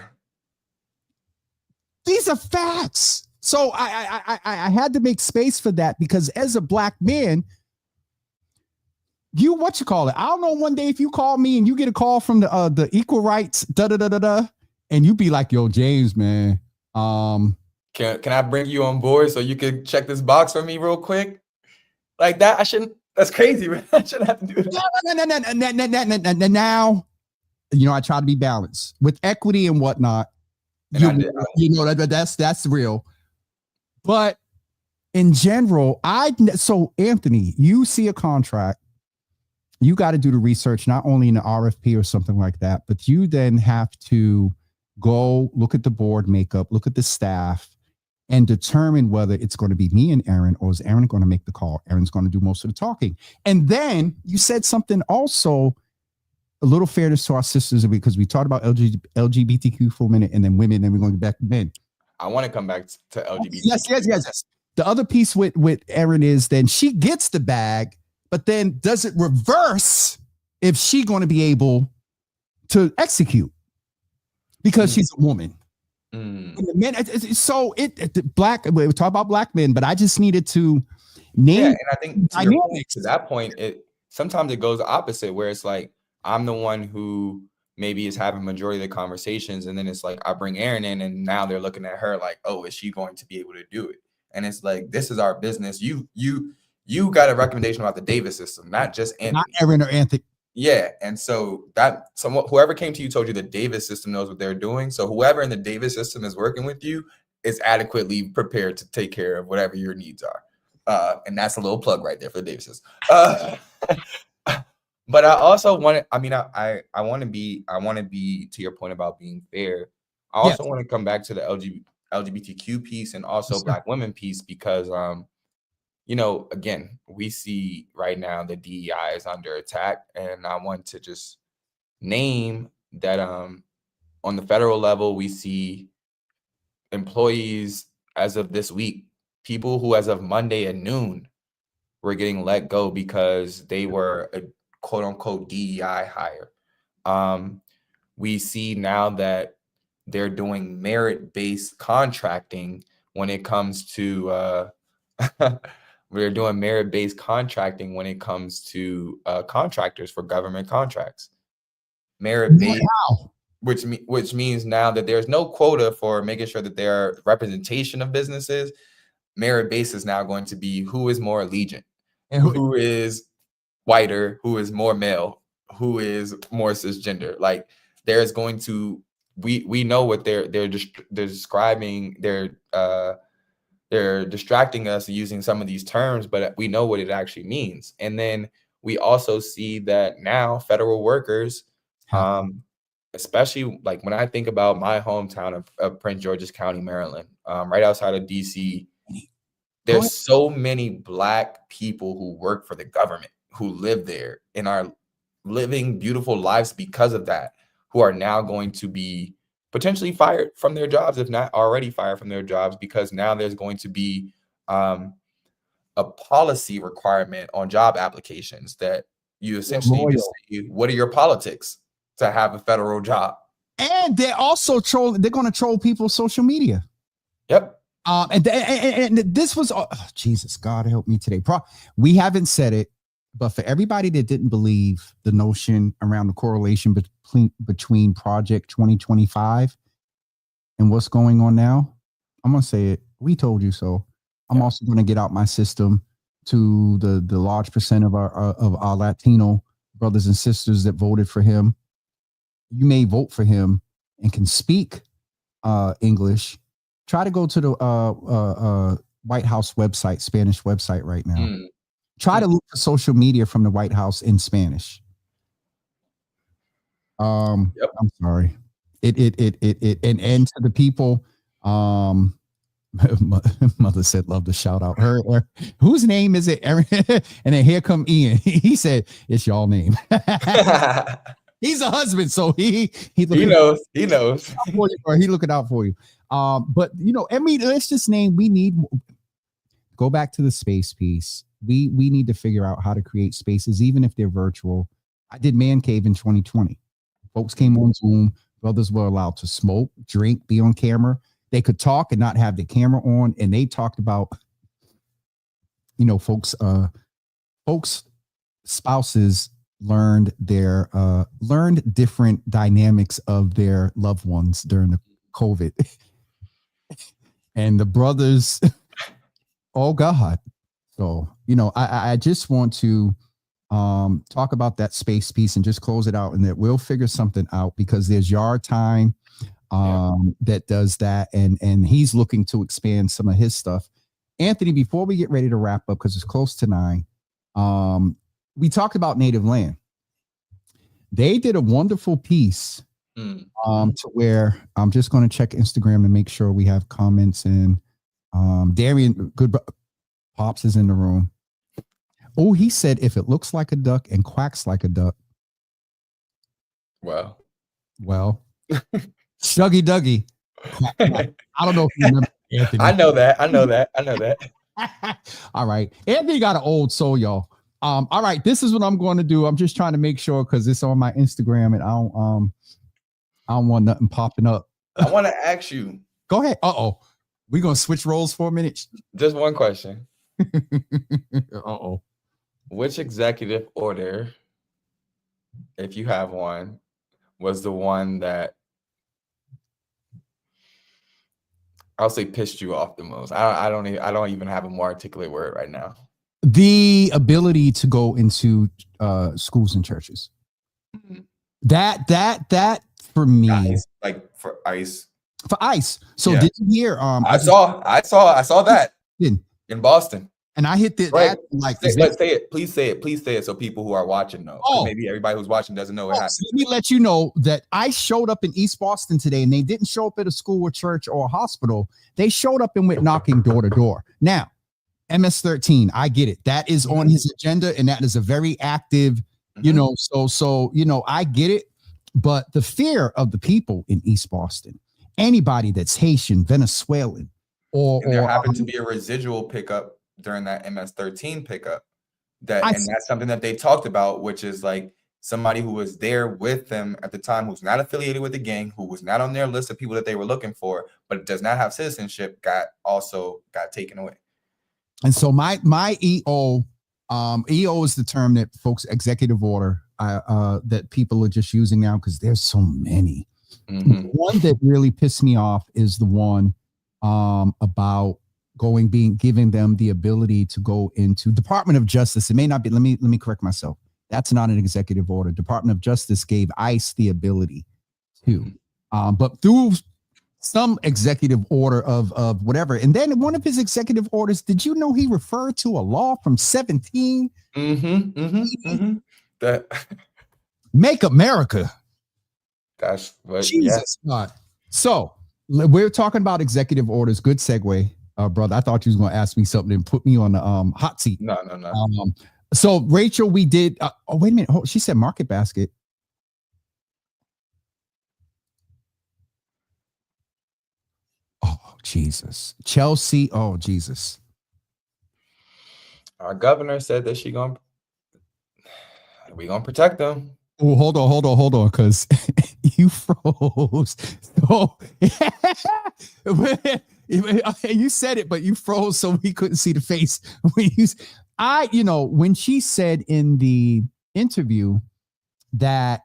These are facts. So I had to make space for that, because as a black man, I don't know, one day if you call me and you get a call from the equal rights, and you be like, yo, James, man. Can I bring you on board so you can check this box for me real quick? Like that? That's crazy, man. I shouldn't have to do that. No. Now, I try to be balanced with equity and whatnot. That's real. But in general, so Anthony, you see a contract, you got to do the research, not only in the RFP or something like that, but you then have to go look at the board makeup, look at the staff, and determine whether it's going to be me and Aaron, or is Aaron going to make the call? Aaron's going to do most of the talking. And then you said something also, a little fairness to our sisters, because we talked about LGBTQ for a minute, and then women, and then we're going back to men. I want to come back to LGBT. Yes. The other piece with Aaron is then she gets the bag, but then does it reverse if she going to be able to execute? Because she's a woman. Men, so we talk about black men, but I just needed to name. Yeah, and I think to that point, sometimes it goes opposite, where it's like I'm the one who maybe is having majority of the conversations, and then it's like I bring Aaron in, and now they're looking at her like, oh, is she going to be able to do it? And it's like, this is our business. You got a recommendation about the Davis system, not just Anthony. Not Aaron or Anthony. Yeah, and so whoever came to you told you the Davis system knows what they're doing. So whoever in the Davis system is working with you is adequately prepared to take care of whatever your needs are. And that's a little plug right there for the Davis system. But I also want to. I want to be to your point about being fair. I also want to come back to the LGBTQ piece and also Black women piece, because again, we see right now the DEI is under attack, and I want to just name that on the federal level, we see employees as of this week, people who as of Monday at noon were getting let go because they were a quote unquote DEI hire. We see now that they're doing merit-based contracting when it comes to we're doing merit-based contracting when it comes to contractors for government contracts. Merit-based, Wow. which means now that there's no quota for making sure that there are representation of businesses. Merit-based is now going to be who is more allegiant, And who is whiter, who is more male, who is more cisgender. Like there's going to we know what they're describing. They're distracting us using some of these terms, but we know what it actually means. And then we also see that now federal workers, especially like when I think about my hometown of Prince George's County, Maryland, right outside of DC, there's so many Black people who work for the government, who live there and are living beautiful lives because of that, who are now going to be potentially fired from their jobs, if not already fired from their jobs, because now there's going to be a policy requirement on job applications that you essentially just say, what are your politics to have a federal job? And they're also trolling. They're going to troll people's social media. Yep. And this was, Jesus, God help me today. We haven't said it, but for everybody that didn't believe the notion around the correlation between Project 2025 and what's going on now, I'm going to say it. We told you so. I'm also going to get out my system to the large percent of our Latino brothers and sisters that voted for him. You may vote for him and can speak English. Try to go to the White House website, Spanish website right now. Try to look for social media from the White House in Spanish. I'm sorry. And to the people, Mother said, love to shout out her. Whose name is it? And then here come Ian. He said, it's y'all name. He's a husband, so he knows. He looking out for you. But I mean, let's just name. We need go back to the space piece. We need to figure out how to create spaces, even if they're virtual. I did Man Cave in 2020. Folks came on Zoom. Brothers were allowed to smoke, drink, be on camera. They could talk and not have the camera on, and they talked about, folks' spouses learned different dynamics of their loved ones during the COVID. And the brothers, oh God. So, I just want to talk about that space piece and just close it out, and that we'll figure something out, because there's Yard Time that does that, and he's looking to expand some of his stuff. Anthony, before we get ready to wrap up, because it's close to 9, we talked about native land. They did a wonderful piece to where I'm just going to check Instagram to make sure we have comments. And Darian, good Pops is in the room. Oh, he said, if it looks like a duck and quacks like a duck. Well, Shuggy Duggy. I don't know if you remember Anthony. I know that. All right. Anthony got an old soul, y'all. All right. This is what I'm going to do. I'm just trying to make sure, because it's on my Instagram, and I don't want nothing popping up. I want to ask you. Go ahead. We're going to switch roles for a minute. Just one question. Uh-oh. Which executive order, if you have one, was the one that I'll say pissed you off the most? I don't even have a more articulate word right now. The ability to go into schools and churches. Mm-hmm. That for me, for ICE. For ICE. So did you hear? I saw that in Boston. And I hit let's say it. Please say it so people who are watching know. Maybe everybody who's watching doesn't know what happened. Let me let you know that I showed up in East Boston today, and they didn't show up at a school or church or a hospital. They showed up and went knocking door to door. Now, MS-13, I get it. That is on his agenda, and that is a very active, so I get it. But the fear of the people in East Boston, anybody that's Haitian, Venezuelan, or there happened to be a residual pickup during that MS-13 pickup, and that's something that they talked about, which is like somebody who was there with them at the time, who's not affiliated with the gang, who was not on their list of people that they were looking for, but does not have citizenship, got taken away. And so my EO, EO is the term that folks, executive order, that people are just using now because there's so many. The one that really pissed me off is the one about giving them the ability to go into Department of Justice. It may not be. Let me correct myself. That's not an executive order. Department of Justice gave ICE the ability to, but through some executive order of whatever. And then one of his executive orders, did you know he referred to a law from 17? That Make America. That's what. Jesus God. So we're talking about executive orders. Good segue, brother. I thought you was going to ask me something and put me on the hot seat. No. So Rachel, we did. Oh, wait a minute. She said Market Basket. Oh, Jesus. Chelsea. Oh, Jesus. Our governor said that we gonna protect them. Oh, hold on, because you froze. So you said it, but you froze, so we couldn't see the face. When she said in the interview that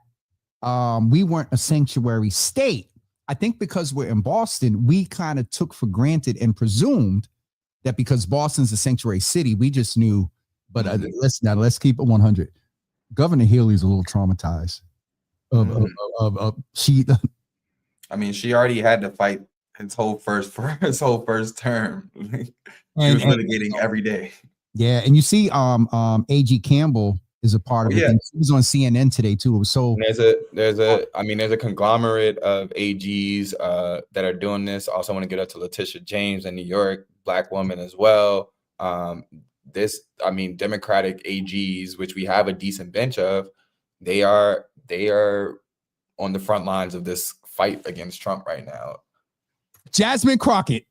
we weren't a sanctuary state, I think because we're in Boston, we kind of took for granted and presumed that because Boston's a sanctuary city, we just knew. But let's keep it 100. Governor Healey's a little traumatized. She already had to fight his whole first term. She was litigating every day. Yeah, and you see, A.G. Campbell is a part of it. Yeah. He was on CNN today too. It was so there's a conglomerate of AGs that are doing this. Also want to get up to Letitia James in New York, Black woman as well. Democratic AGs, which we have a decent bench of, they are on the front lines of this fight against Trump right now. Jasmine Crockett.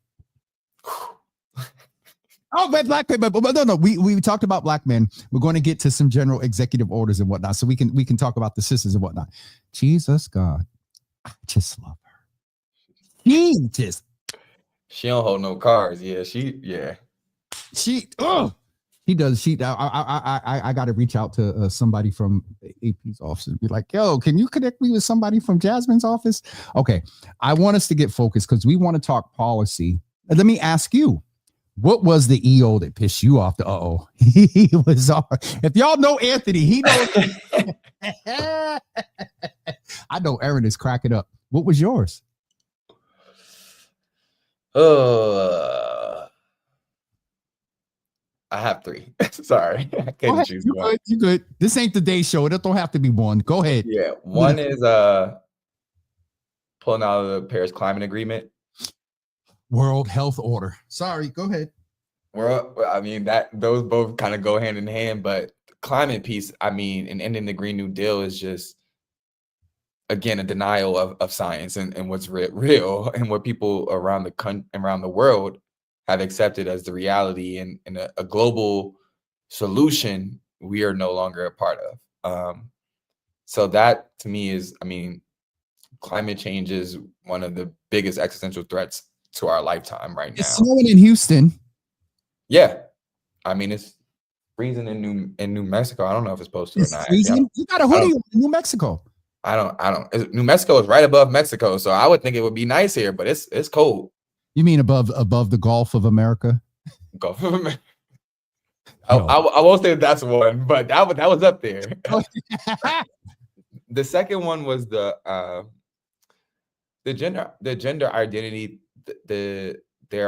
Oh, but black people, but no. We talked about black men. We're going to get to some general executive orders and whatnot, so we can talk about the sisters and whatnot. Jesus God, I just love her. She don't hold no cards. Yeah, she does. I got to reach out to somebody from AP's office and be like, yo, can you connect me with somebody from Jasmine's office? Okay, I want us to get focused because we want to talk policy. Let me ask you. What was the EO that pissed you off? He was on. If y'all know Anthony, he knows. I know Aaron is cracking up. What was yours? I have three. Sorry, I couldn't choose one. You good? This ain't the day show. It don't have to be one. Go ahead. Yeah, one is pulling out of the Paris Climate Agreement. World Health Order. Sorry, go ahead. Those both kind of go hand in hand, but the climate piece, and ending the Green New Deal is just, again, a denial of science and what's real and what people around the world have accepted as the reality and a global solution we are no longer a part of. So that to me is, climate change is one of the biggest existential threats to our lifetime right now. It's snowing in Houston. Yeah, it's freezing in New Mexico. I don't know if it's supposed to or not. Freezing? You got a hoodie in New Mexico. I don't. New Mexico is right above Mexico, so I would think it would be nice here, but it's cold. You mean above the Gulf of America? Gulf of America. I won't say that's one, but that was up there. The second one was the gender identity. There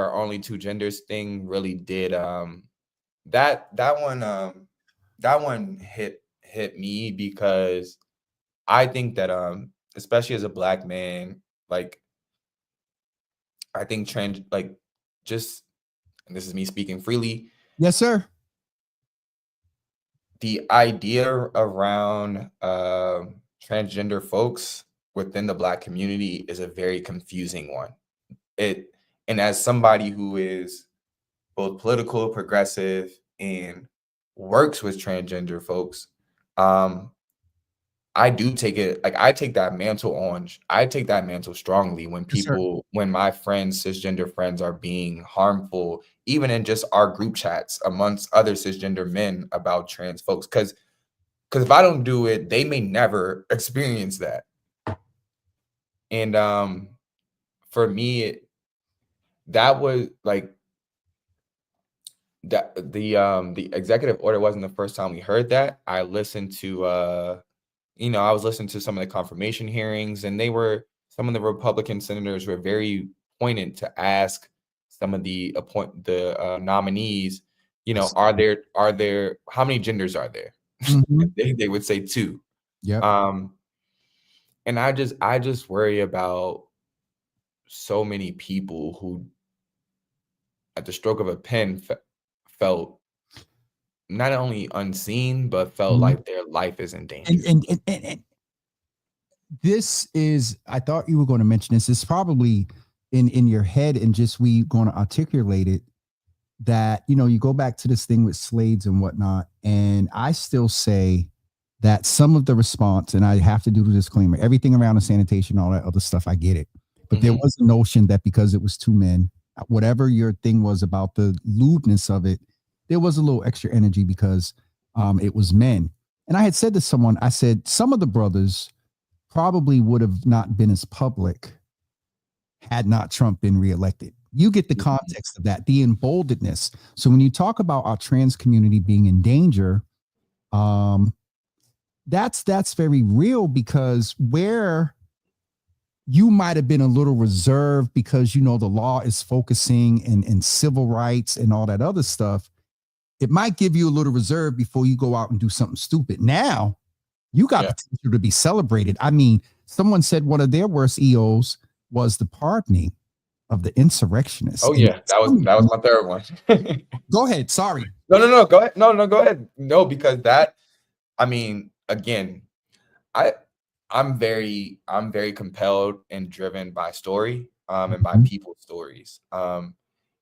are only two genders thing really did that one hit me because I think that especially as a Black man, like I think and this is me speaking freely. Yes, sir. The idea around transgender folks within the Black community is a very confusing one. And as somebody who is both political, progressive, and works with transgender folks, I do take it like I take that mantle on. I take that mantle strongly when Yes, sir. when my friends, cisgender friends, are being harmful, even in just our group chats amongst other cisgender men about trans folks. Because if I don't do it, they may never experience that. And for me, that was like that the executive order wasn't the first time we heard that. I listened to I was listening to some of the confirmation hearings, and some of the Republican senators were very poignant to ask some of the nominees, Yes. are there how many genders are there? Mhm. They would say two. Yep. Um, and I just worry about so many people who, at the stroke of a pen, felt not only unseen, but felt Mhm. like their life is in And, danger. and and and and this is, I thought you were going to mention this. It's probably in your head, and just we going to articulate it, that you go back to this thing with Slades and whatnot, and I still say that some of the response, and I have to do the disclaimer, everything around the sanitation, all that other stuff, I get it, but there Mhm. was a notion that because it was two men, whatever your thing was about the lewdness of it, there was a little extra energy because it was men. And I had said to someone, I said some of the brothers probably would have not been as public had not Trump been reelected. You get the Mhm. context of that, the emboldenedness. So when you talk about our trans community being in danger, um, that's very real, because where you might have been a little reserved because the law is focusing in civil rights and all that other stuff, it might give you a little reserve before you go out and do something stupid. Now you got Yeah. potential to be celebrated. I mean, someone said one of their worst EOs was the pardoning of the insurrectionists. Oh, And yeah. That was my third one. go ahead. Sorry. No, no, no, go ahead. No, no, go ahead. No, because I mean, again, I I'm very compelled and driven by story, and by Mhm. people's stories.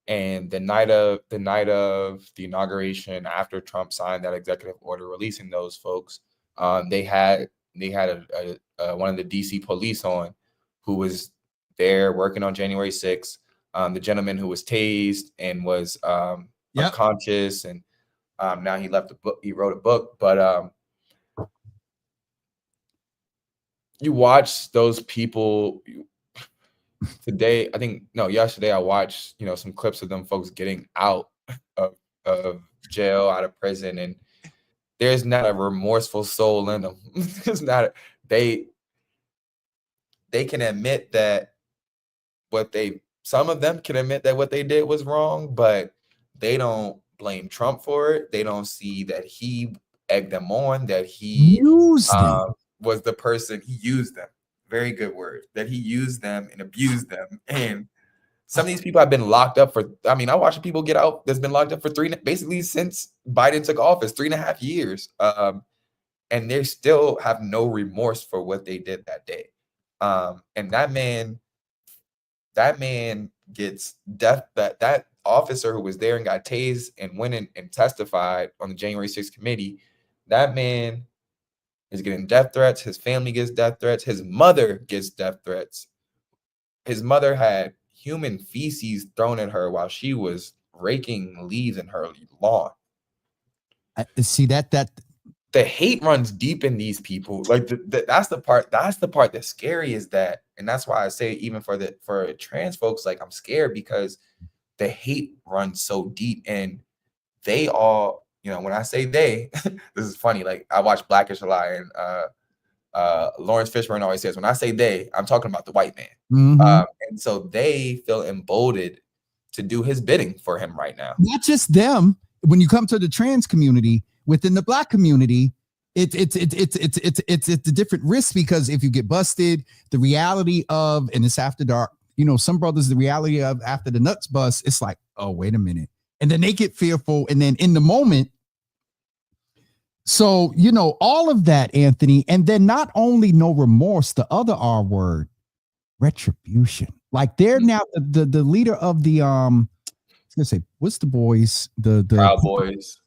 And the night of the inauguration, after Trump signed that executive order releasing those folks, they had one of the DC police on, who was there working on January 6th. The gentleman who was tased and was Yep. unconscious, and now he left a book. He wrote a book, but you watch those people today. I think no, yesterday I watched some clips of them folks getting out of jail, out of prison, and there's not a remorseful soul in them. There's not. They they can admit that some of them can admit that what they did was wrong, but they don't blame Trump for it. They don't see that he egged them on, that he Use them. was the person. He used them. Very good word. That he used them and abused them. And some of these people have been locked up for. I mean, I watched people get out that's been locked up for basically since Biden took office, 3.5 years, and they still have no remorse for what they did that day. And that man gets death. That officer who was there and got tased and went in and testified on the January 6th committee, that man is getting death threats. His family gets death threats. His mother gets death threats. His mother had human feces thrown at her while she was raking leaves in her lawn. See that The hate runs deep in these people. Like that's the part. That's the part that's scary. Is that, and that's why I say even for trans folks, like I'm scared because the hate runs so deep, and they all, when I say they, this is funny. Like I watch Blackish a lot, and Lawrence Fishburne always says, when I say they, I'm talking about the white man. Mhm. And so they feel emboldened to do his bidding for him right now. Not just them. When you come to the trans community, within the Black community, it's a different risk, because if you get busted, the reality of, and it's after dark, some brothers, the reality of after the nuts bust, it's like, oh, wait a minute. And then they get fearful. And then in the moment, so, all of that, Anthony, and then not only no remorse, the other R word, retribution. Like they're now the leader of the I was gonna say, what's the boys? The Proud Boys.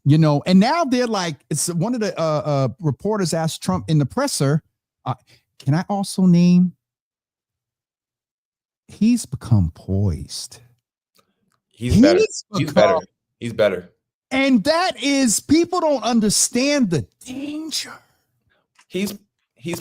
And now they're like, it's one of the reporters asked Trump in the presser, uh, can I also name, he's become poised. He's better. He's Become, better. He's better. and that is, people don't understand the danger. He's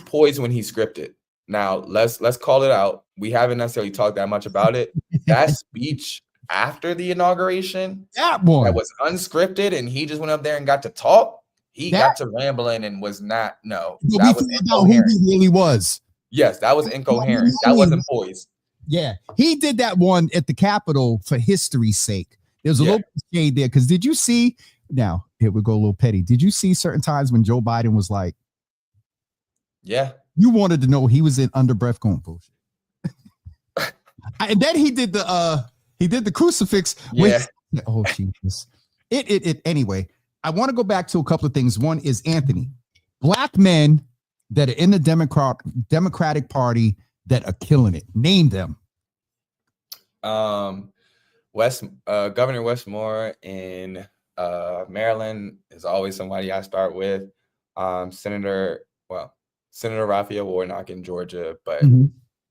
poised when he's scripted. Now let's call it out. We haven't necessarily talked that much about it. That speech after the inauguration, That one that was unscripted, and he just went up there and got to talk. He got to rambling and was not. No, that was incoherent. Who he really was. Yes, that was incoherent. That wasn't poised. Yeah, he did that one at the Capitol for history's sake. There's a little shade there because did you see? Now here we go a little petty. Did you see certain times when Joe Biden was like, "Yeah, you wanted to know he was in under breath going bullshit," and then he did the crucifix. Yeah. Oh Jesus! It anyway. I want to go back to a couple of things. One is Anthony, black men that are in the Democratic Party that are killing it. Name them. Governor Westmore in Maryland is always somebody I start with. Senator Raphael Warnock in Georgia, but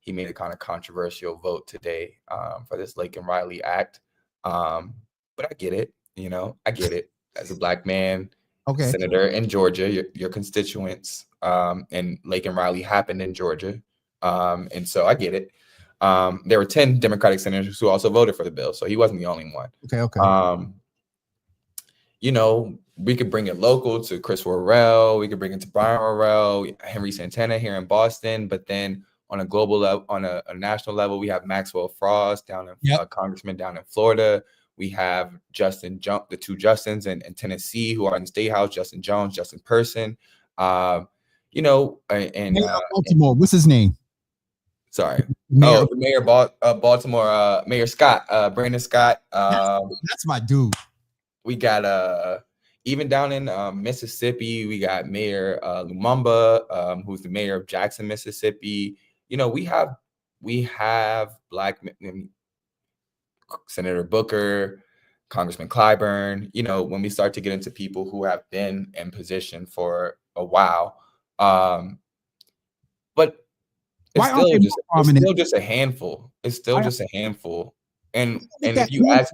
he made a kind of controversial vote today for this Laken Riley Act. But I get it, I get it. As a black man, senator in Georgia, your constituents, and Laken Riley happened in Georgia. And so I get it. There were 10 Democratic senators who also voted for the bill, so he wasn't the only one. Okay. We could bring it local to Chris Worrell. We could bring it to Brian Worrell, Henry Santana here in Boston. But then on a global level, on a national level, we have Maxwell Frost down in congressman down in Florida. We have the two Justins in Tennessee who are in the State House, Justin Jones, Justin Person. And Baltimore, what's his name? Sorry. The mayor of Baltimore, Mayor Scott, Brandon Scott. That's my dude. We got even down in Mississippi, we got Mayor Lumumba, who's the mayor of Jackson, Mississippi. We have black men, Senator Booker, Congressman Clyburn. When we start to get into people who have been in position for a while, but it's still just a handful. It's still just a handful. And if you ask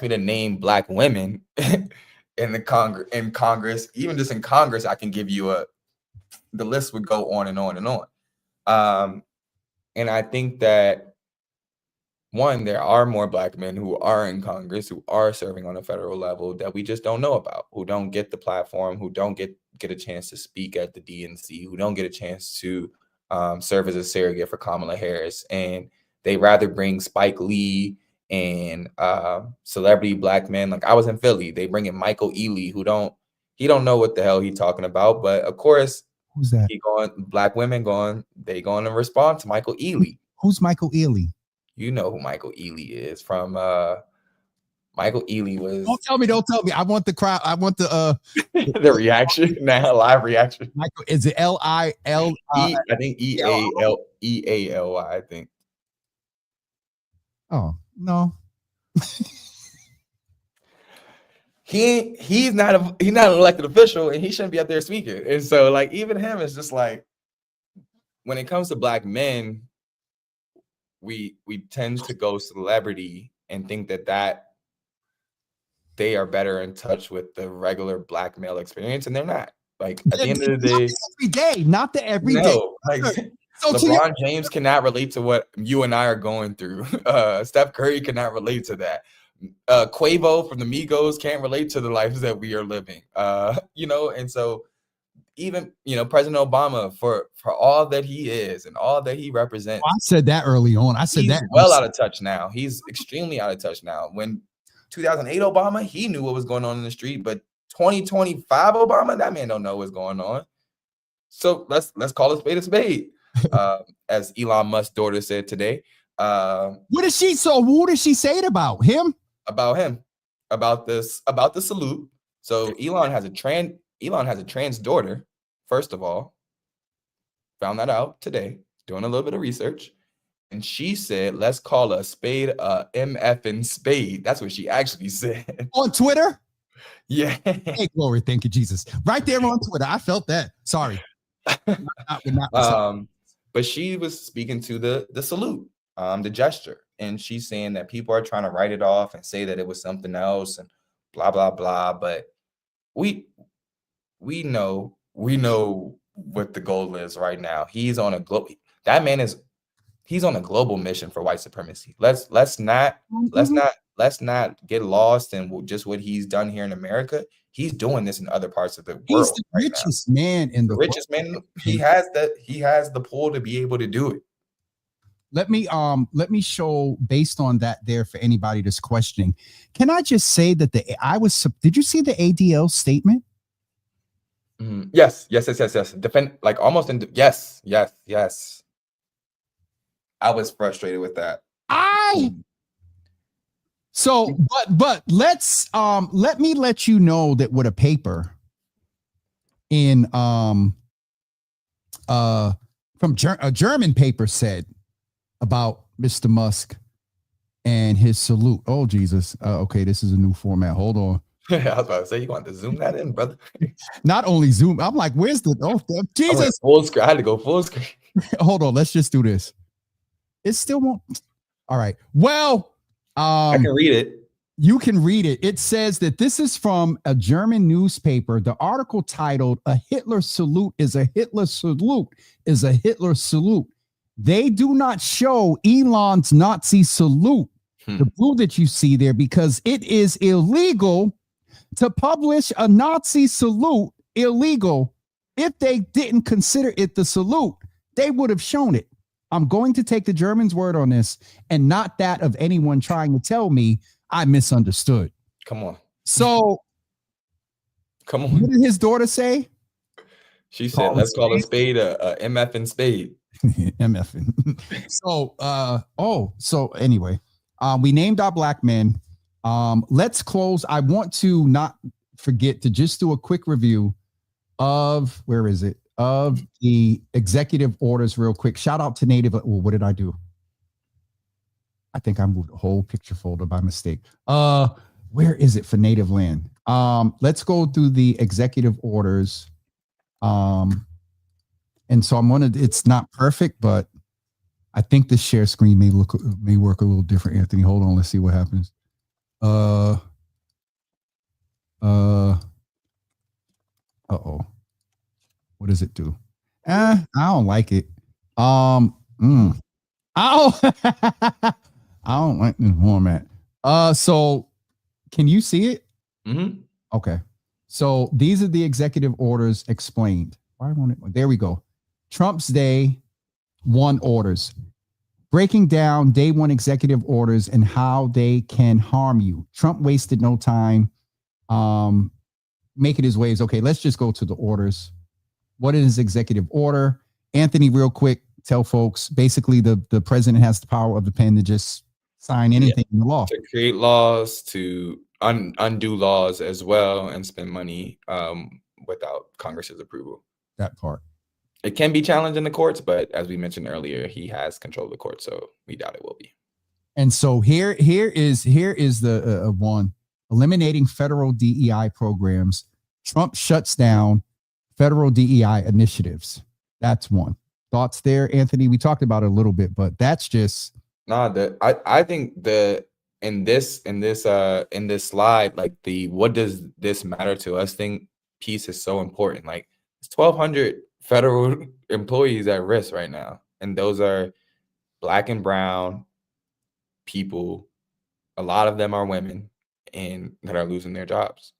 me to name black women in Congress, even just in Congress, I can give you the list would go on and on and on. And I think that one, there are more black men who are in Congress, who are serving on a federal level that we just don't know about, who don't get the platform, who don't get a chance to speak at the DNC, who don't get a chance to serve as a surrogate for Kamala Harris. And they rather bring Spike Lee and celebrity black men. Like I was in Philly, they bring in Michael Ealy, he don't know what the hell he's talking about. But of course, who's that? Black women going to respond to Michael Ealy. Who's Michael Ealy? You know who Michael Ealy is from Michael Ealy was. Don't tell me. I want the crowd. I want the the reaction now, live reaction. Michael, is it L-I-L? I think E-A-L-Y, I think. Oh, no. He's not an elected official, and he shouldn't be up there speaking. And so like even him is just like, when it comes to black men, we tend to go celebrity and think that they are better in touch with the regular black male experience, and they're not. Like at the end of the day, not the everyday. Like so LeBron James cannot relate to what you and I are going through. Steph Curry cannot relate to that. Quavo from the Migos can't relate to the lives that we are living. And so even President Obama, for all that he is and all that he represents. I said that early on. He's well out of touch now. He's extremely out of touch now. When 2008 Obama, he knew what was going on in the street, but 2025 Obama, that man don't know what's going on. So let's call a spade a spade. As Elon Musk's daughter said today. What did she say about him? About the salute. So Elon has a trans daughter, first of all. Found that out today, doing a little bit of research. And she said, let's call a spade a MFing spade. That's what she actually said. On Twitter? Yeah. Hey, glory. Thank you, Jesus. Right there on Twitter. I felt that. Sorry. Not But she was speaking to the salute, the gesture, and she's saying that people are trying to write it off and say that it was something else and blah blah blah. But we know what the goal is right now. He's on a global. That man is he's on a global mission for white supremacy. Let's not get lost in just what he's done here in America. He's doing this in other parts of the He's world the right now. richest man in the Richest world. man. He has the pull to be able to do it. Let me show based on that there for anybody that's questioning. Can I just say that did you see the ADL statement? Yes. Defend like almost in yes. I was frustrated with that. But let me let you know that what a paper in from a German paper said about Mr. Musk and his salute. Oh, Jesus. Okay, this is a new format. Hold on. I was about to say, you want to zoom that in, brother? Not only zoom. I'm like, where's the Jesus? Full screen. I had to go full screen. Hold on. Let's just do this. It still won't. All right. Well, I can read it. You can read it. It says that this is from a German newspaper. The article titled "A Hitler Salute is a Hitler Salute is a Hitler Salute." They do not show Elon's Nazi salute, the blue that you see there, because it is illegal to publish a Nazi salute. Illegal. If they didn't consider it the salute, they would have shown it. I'm going to take the German's word on this and not that of anyone trying to tell me I misunderstood. Come on. So, come on. What did his daughter say? She said, let's call a spade a MF and spade. MF. So anyway, we named our black men. Let's close. I want to not forget to just do a quick review of of the executive orders real quick. Shout out to Native. What did I do? I think I moved the whole picture folder by mistake. Where is it for native land? Let's go through the executive orders. And so it's not perfect, but I think the share screen may work a little different. Anthony, hold on. Let's see what happens. What does it do? I don't like it. I don't like this format. So can you see it? Mm-hmm. Okay. So these are the executive orders explained. Why won't it? There we go. Trump's day one orders. Breaking down day one executive orders and how they can harm you. Trump wasted no time making his waves. Okay, let's just go to the orders. What is executive order? Anthony, real quick, tell folks, basically the president has the power of the pen to just sign anything in the law. To create laws, to undo laws as well, and spend money without Congress's approval. That part. It can be challenged in the courts, but as we mentioned earlier, he has control of the court, so we doubt it will be. And so here is the one: eliminating federal DEI programs. Trump shuts down federal DEI initiatives. That's one. Thoughts there, Anthony? We talked about it a little bit, but that's just I think in this slide, like the what does this matter to us thing piece is so important. Like it's 1,200 federal employees at risk right now, and those are Black and brown people. A lot of them are women and that are losing their jobs.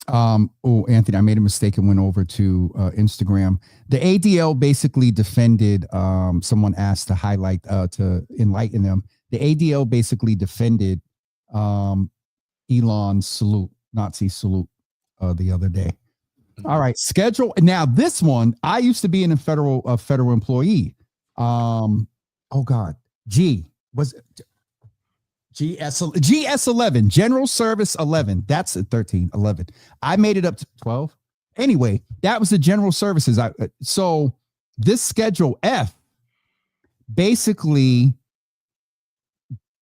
Anthony, I made a mistake and went over to Instagram. The ADL basically defended someone asked to highlight to enlighten them. The ADL basically defended Elon's salute, Nazi salute, the other day. All right, schedule. Now this one, I used to be in a federal employee. GS11, General Service 11. That's a 13, 11. I made it up to 12. Anyway, that was the General Services. So this Schedule F basically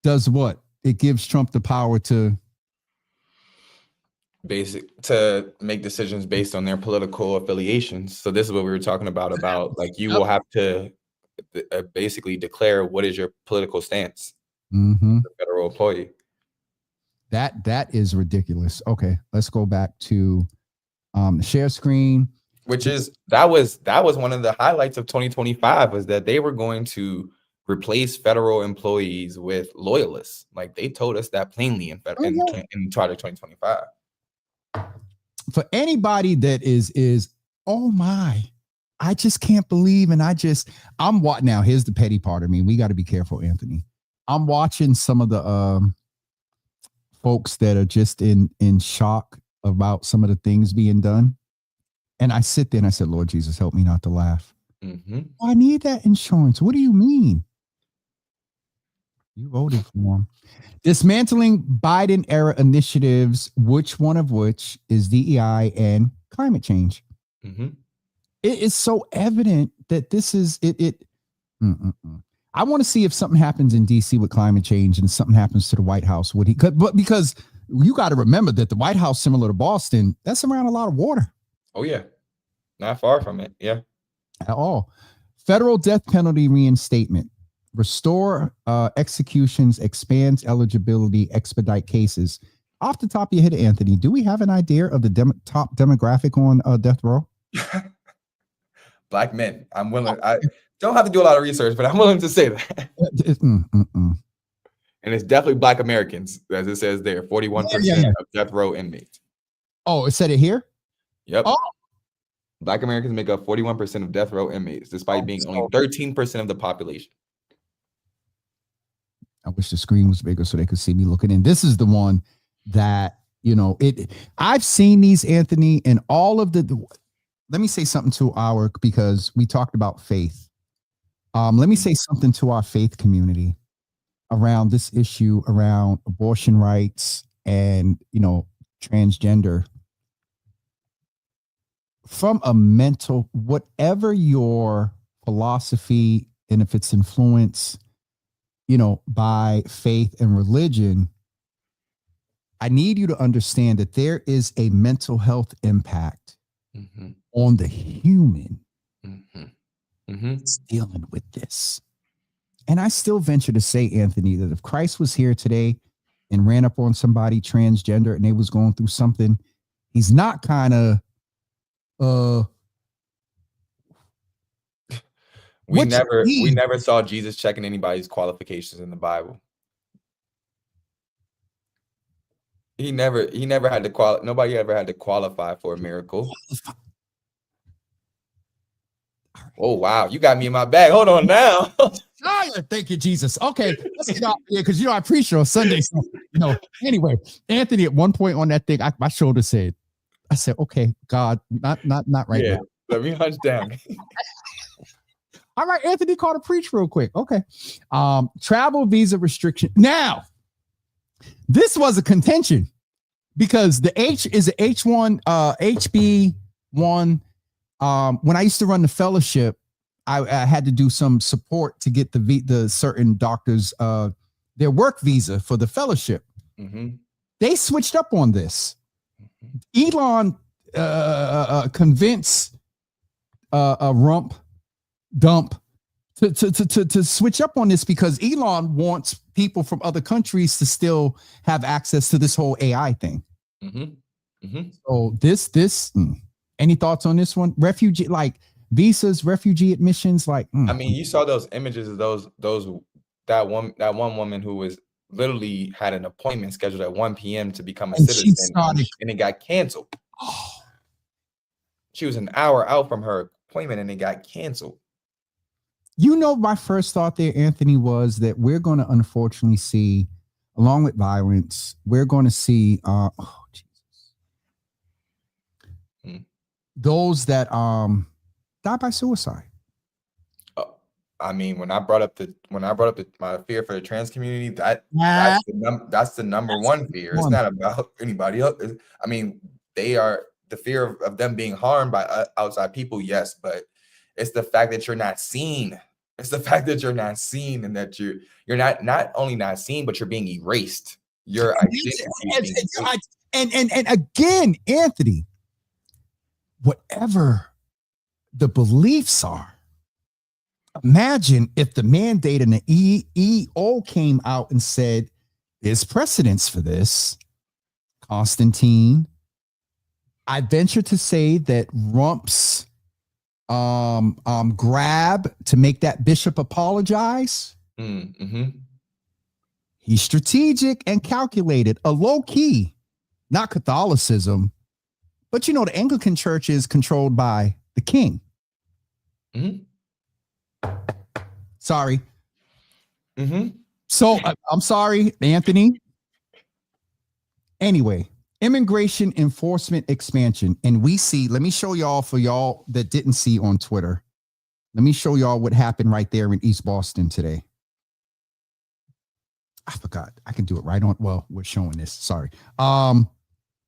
does what? It gives Trump the power to to make decisions based on their political affiliations. So this is what we were talking about like you will have to basically declare what is your political stance. Mm-hmm. The federal employee. That is ridiculous. Okay, let's go back to the share screen. Which is that was one of the highlights of 2025 was that they were going to replace federal employees with loyalists. Like they told us that plainly in Project 2025. For anybody that is oh my, I just can't believe, and I'm what now. Here's the petty part of me. We got to be careful, Anthony. I'm watching some of the folks that are just in shock about some of the things being done. And I sit there and I said, Lord Jesus, help me not to laugh. Mm-hmm. I need that insurance. What do you mean? You voted for him. Dismantling Biden era initiatives, which is DEI and climate change. Mm-hmm. It is so evident that this is it. I want to see if something happens in DC with climate change and something happens to the White House. But because you got to remember that the White House, similar to Boston, that's around a lot of water. Oh yeah, not far from it. Yeah, at all. Federal death penalty reinstatement, restore executions, expands eligibility, expedite cases. Off the top of your head, Anthony, do we have an idea of the top demographic on death row? Black men. I'm willing. I don't have to do a lot of research, but I'm willing to say that. And it's definitely Black Americans, as it says there, 41% of death row inmates. Oh, it said it here? Yep. Oh. Black Americans make up 41% of death row inmates, despite being only 13% of the population. I wish the screen was bigger so they could see me looking in. This is the one that, I've seen these, Anthony, and all of let me say something to because we talked about faith. Let me say something to our faith community around this issue around abortion rights and, transgender. From a mental, whatever your philosophy, and if it's influenced, by faith and religion, I need you to understand that there is a mental health impact on the human dealing with this. And I still venture to say, Anthony, that if Christ was here today and ran up on somebody transgender and they was going through something, he's not kind of we never saw Jesus checking anybody's qualifications in the Bible. He never had to nobody ever had to qualify for a miracle. Oh wow, you got me in my bag. Hold on now. Thank you, Jesus. Okay, let's stop here because I preach on Sunday. So, anyway, Anthony, at one point on that thing, my shoulder said, I said, okay, God, not right now. Let me hunch down. All right, Anthony called a preach real quick. Okay. Travel visa restriction. Now, this was a contention because the H1, HB1. When I used to run the fellowship, I had to do some support to get the certain doctors their work visa for the fellowship. Mm-hmm. They switched up on this. Elon convinced a rump dump to switch up on this because Elon wants people from other countries to still have access to this whole AI thing. So this any thoughts on this one? Refugee, like visas, refugee admissions, like I mean, you saw those images of that one woman who was literally had an appointment scheduled at 1 p.m. to become a citizen, and it got canceled. Oh. She was an hour out from her appointment and it got canceled. My first thought there, Anthony, was that we're going to unfortunately see, along with violence, we're going to see those that die by suicide. I mean, when I brought up my fear for the trans community, that's the number one fear. It's not about anybody else. I mean, they are the fear of them being harmed by outside people, yes, but it's the fact that you're not seen. It's the fact that you're not seen and that you're not only not seen, but you're being erased. Your identity. And again, Anthony, whatever the beliefs are, imagine if the mandate and the EEO came out and said, there's precedence for this. Constantine, I venture to say that Rump's grab to make that bishop apologize, he's strategic and calculated, a low key, not Catholicism, but you know, the Anglican Church is controlled by the king. Sorry. So I'm sorry, Anthony. Anyway, immigration enforcement expansion. And we see, let me show y'all, for y'all that didn't see on Twitter, let me show y'all what happened right there in East Boston today. I forgot. I can do it right on. Well, we're showing this. Sorry.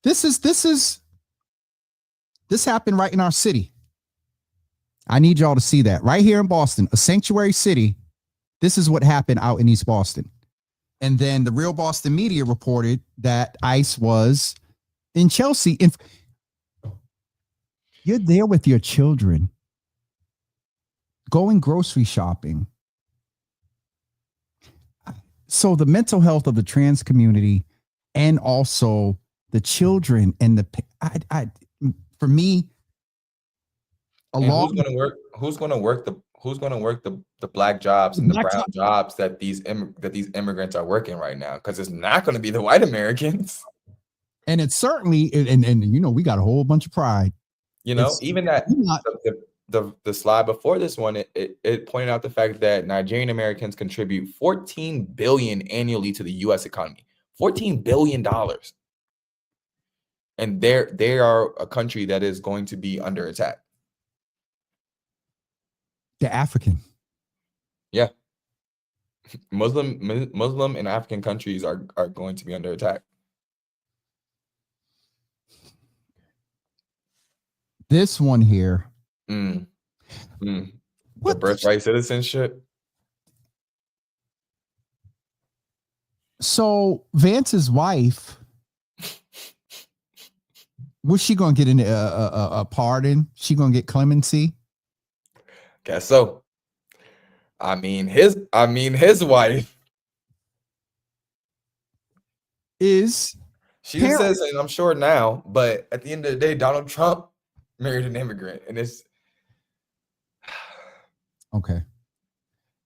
This happened right in our city. I need y'all to see that right here in Boston, a sanctuary city. This is what happened out in East Boston. And then the Real Boston Media reported that ICE was in Chelsea. You're there with your children, going grocery shopping. So the mental health of the trans community and also the children and for me, who's going to work the black jobs and the brown jobs that these immigrants are working right now? Because it's not going to be the white Americans. And it's certainly, and you know, we got a whole bunch of pride. You know, even that the slide before this one, it pointed out the fact that Nigerian Americans contribute $14 billion annually to the U.S. economy. $14 billion. And they are a country that is going to be under attack. The African. Yeah. Muslim and African countries are going to be under attack. This one here. The birthright citizenship. So Vance's wife, was she going to get a pardon? She going to get clemency? Guess so. I mean, his wife is. She's a citizen, I'm sure now, but at the end of the day, Donald Trump married an immigrant, and it's okay.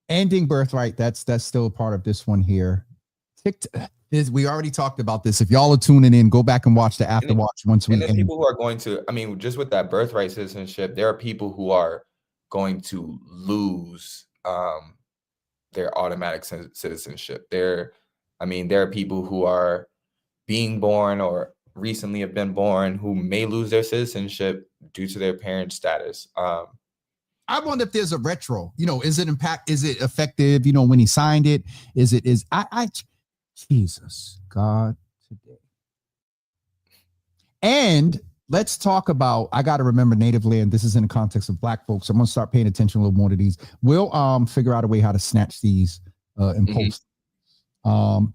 Ending birthright. That's still a part of this one here. We already talked about this. If y'all are tuning in, go back and watch the after watch once we. And there's people who are going to. I mean, just with that birthright citizenship, there are people who are going to lose their automatic citizenship. There are people who are being born or recently have been born who may lose their citizenship due to their parent status. I wonder if there's a retro, you know, is it effective? You know, when he signed it, Jesus God today. And let's talk about, I got to remember native land. This is in the context of black folks. I'm going to start paying attention a little more to these. We'll figure out a way how to snatch these and post.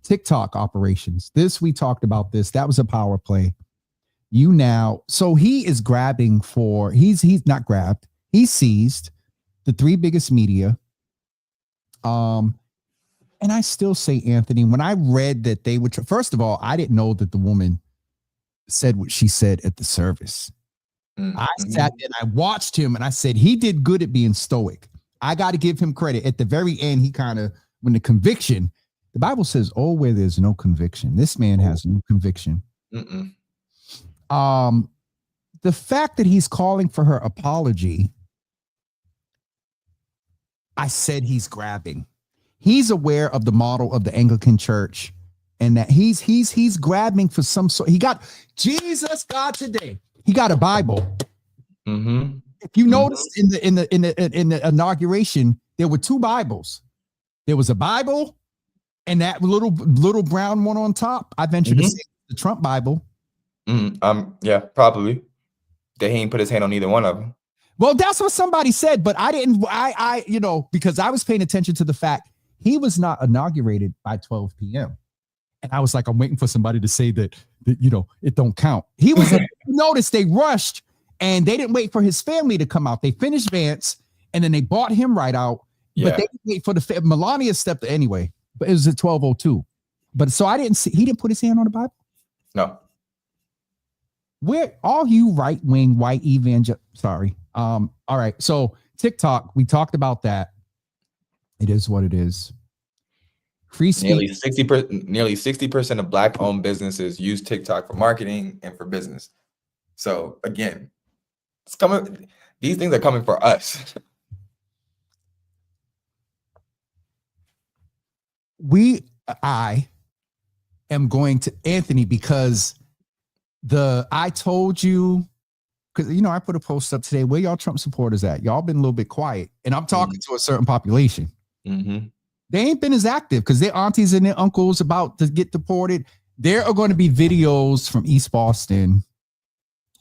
TikTok operations. We talked about this. That was a power play. So he is grabbing for, he's not grabbed. He seized the three biggest media. And I still say, Anthony, when I read that they would, first of all, I didn't know that the woman said what she said at the service. I sat there and I watched him and I said, he did good at being stoic. I got to give him credit. At the very end, he kind of, when the conviction, the Bible says, oh, where there's no conviction. This man has no conviction. The fact that he's calling for her apology, I said he's grabbing. He's aware of the model of the Anglican Church and that he's grabbing for some sort. He got Jesus God today. He got a Bible. If you notice in the inauguration, there were two Bibles. There was a Bible and that little brown one on top. I venture to say the Trump Bible. Yeah, probably. They ain't put his hand on either one of them. Well, that's what somebody said, but I didn't. You know, because I was paying attention to the fact he was not inaugurated by 12 p.m. And I was like, I'm waiting for somebody to say that it don't count. He was, notice they rushed and they didn't wait for his family to come out. They finished Vance and then they bought him right out. Yeah. But they didn't wait for Melania stepped anyway, but it was at 12:02. But so I didn't see, he didn't put his hand on the Bible. No. Where all you right-wing white evangel? Sorry. All right. So TikTok, we talked about that. It is what it is. Free speech. Nearly 60% of Black-owned businesses use TikTok for marketing and for business. So again, it's coming. These things are coming for us. I am going to Anthony because I told you, because I put a post up today. Where y'all Trump supporters at? Y'all been a little bit quiet, and I'm talking to a certain population. Mm-hmm. They ain't been as active because their aunties and their uncles about to get deported. There are going to be videos from East Boston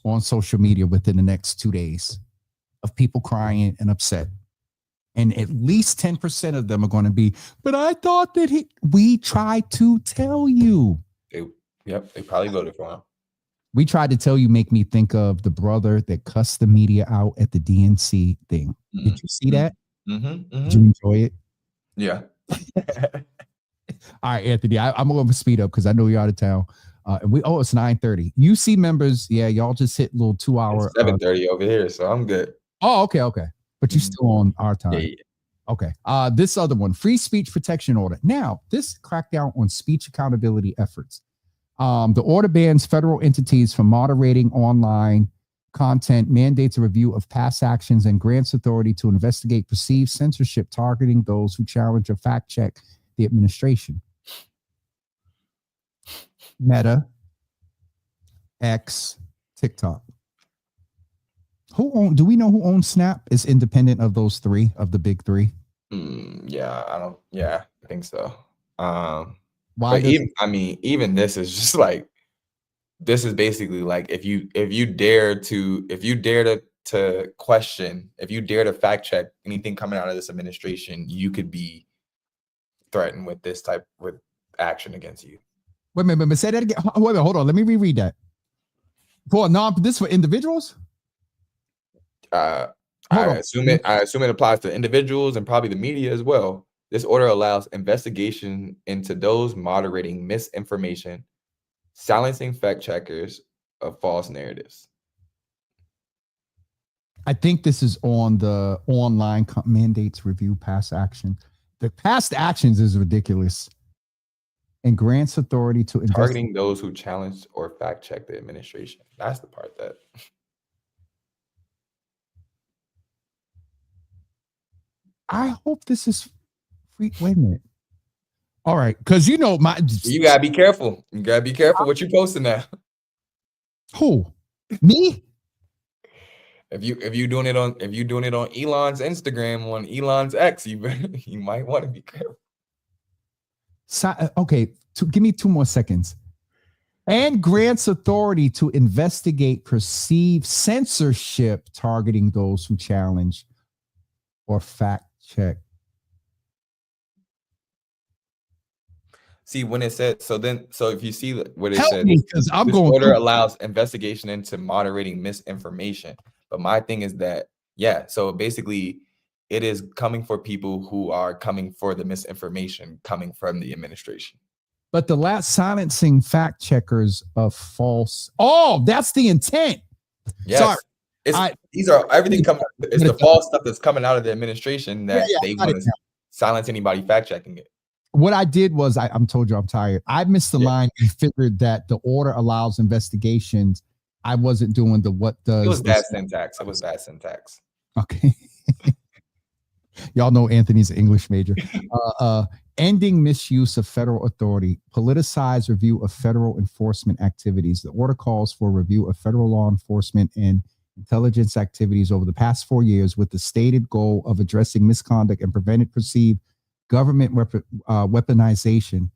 on social media within the next 2 days of people crying and upset. And at least 10% of them are going to be, but I thought that we tried to tell you. They probably voted for him. We tried to tell you, make me think of the brother that cussed the media out at the DNC thing. Mm-hmm. Did you see that? Mm-hmm. Mm-hmm. Did you enjoy it? Yeah. All right, Anthony, I'm going to speed up because I know you're out of town. And it's 9:30. UC members, y'all just hit a little 2 hour. It's 7:30 over here, so I'm good. Oh, okay. But you're still on our time. Yeah. Okay. This other one, free speech protection order. Now, this crackdown on speech accountability efforts. The order bans federal entities from moderating online content, mandates a review of past actions, and grants authority to investigate perceived censorship targeting those who challenge or fact check the administration. Meta, X, TikTok. Do we know who owns Snap? Is independent of those three, of the big three? I think so. Why? Even this is just like, this is basically like, if you dare to question, if you dare to fact check anything coming out of this administration, you could be threatened with with action against you. Wait a minute, say that again. Wait, hold on. Let me reread that. This for individuals? I assume it applies to individuals and probably the media as well. This order allows investigation into those moderating misinformation, silencing fact checkers of false narratives. I think this is on the online mandates review past action. The past actions is ridiculous. And grants authority to targeting those who challenge or fact check the administration. That's the part that. I hope this is free. Wait a minute. All right, because you gotta be careful. You gotta be careful what you're posting now. Who? Me? If you doing it on Elon's Instagram, on Elon's X, you might want to be careful. Okay, give me 2 more seconds. And grants authority to investigate perceived censorship targeting those who challenge or fact check. See, when it said, so if you see what it said, this order allows investigation into moderating misinformation. But my thing is that, so basically it is coming for people who are coming for the misinformation coming from the administration. But the last silencing fact checkers of false. Oh, that's the intent. Yes. Sorry. These are everything coming. It's the false stuff that's coming out of the administration that they want to silence anybody fact checking it. What I did was I'm told you I'm tired. I missed the line and figured that the order allows investigations. I wasn't doing the what does. It was bad syntax. Okay. Y'all know Anthony's an English major. Ending misuse of federal authority, politicized review of federal enforcement activities. The order calls for a review of federal law enforcement and intelligence activities over the past 4 years with the stated goal of addressing misconduct and preventing perceived government weaponization.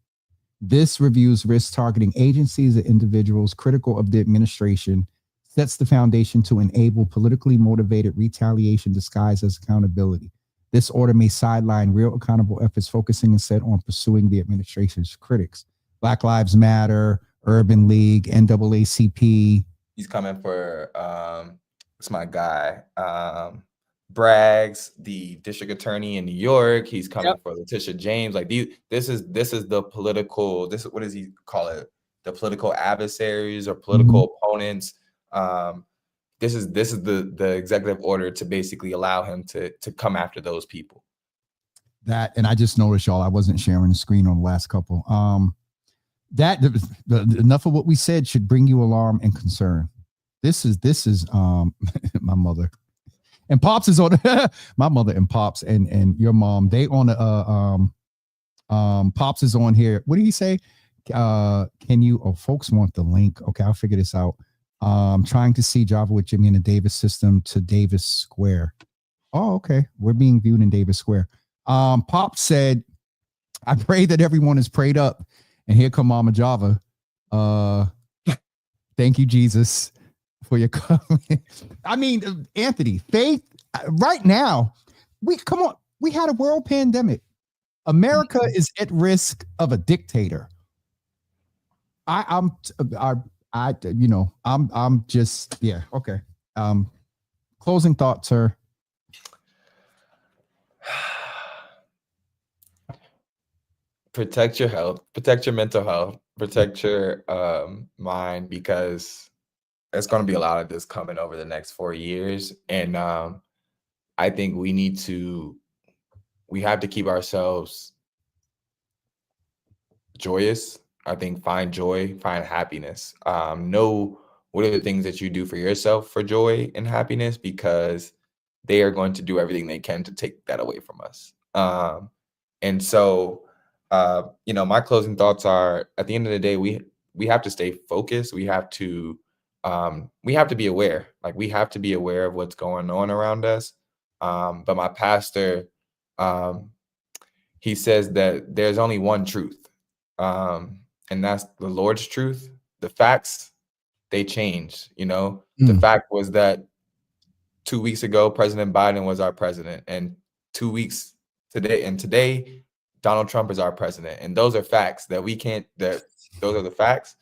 This reviews risks targeting agencies and individuals critical of the administration, sets the foundation to enable politically motivated retaliation disguised as accountability. This order may sideline real accountable efforts focusing instead on pursuing the administration's critics. Black Lives Matter, Urban League, NAACP. He's coming for it's my guy. Braggs, the district attorney in New York. He's coming for Letitia James. Like this is the political, this is what does he call it? The political adversaries or political opponents. This is the executive order to basically allow him to come after those people. That, and I just noticed, y'all, I wasn't sharing the screen on the last couple. That enough of what we said should bring you alarm and concern. This is my mother and Pops is on my mother and Pops and your mom. They on Pops is on here. What did he say? Can you? Oh, folks want the link. Okay, I'll figure this out. Trying to see Java with Jimmy in the Davis system to Davis Square. Oh, okay. We're being viewed in Davis Square. Pop said, I pray that everyone is prayed up. And here come Mama Java. Thank you, Jesus, for your comment. I mean, Anthony, faith right now, we had a world pandemic. America is at risk of a dictator. I'm just, yeah. Okay. Closing thoughts, sir. Protect your health, protect your mental health, protect your mind, because there's going to be a lot of this coming over the next 4 years. And I think we have to keep ourselves joyous. I think find joy, find happiness. Know what are the things that you do for yourself for joy and happiness, because they are going to do everything they can to take that away from us. And so, my closing thoughts are, at the end of the day, we have to stay focused. We have to be aware. Like, we have to be aware of what's going on around us. But my pastor, he says that there's only one truth, and that's the Lord's truth. The facts, they change. The fact was that 2 weeks ago, President Biden was our president, and 2 weeks today, Donald Trump is our president. And those are facts that those are the facts.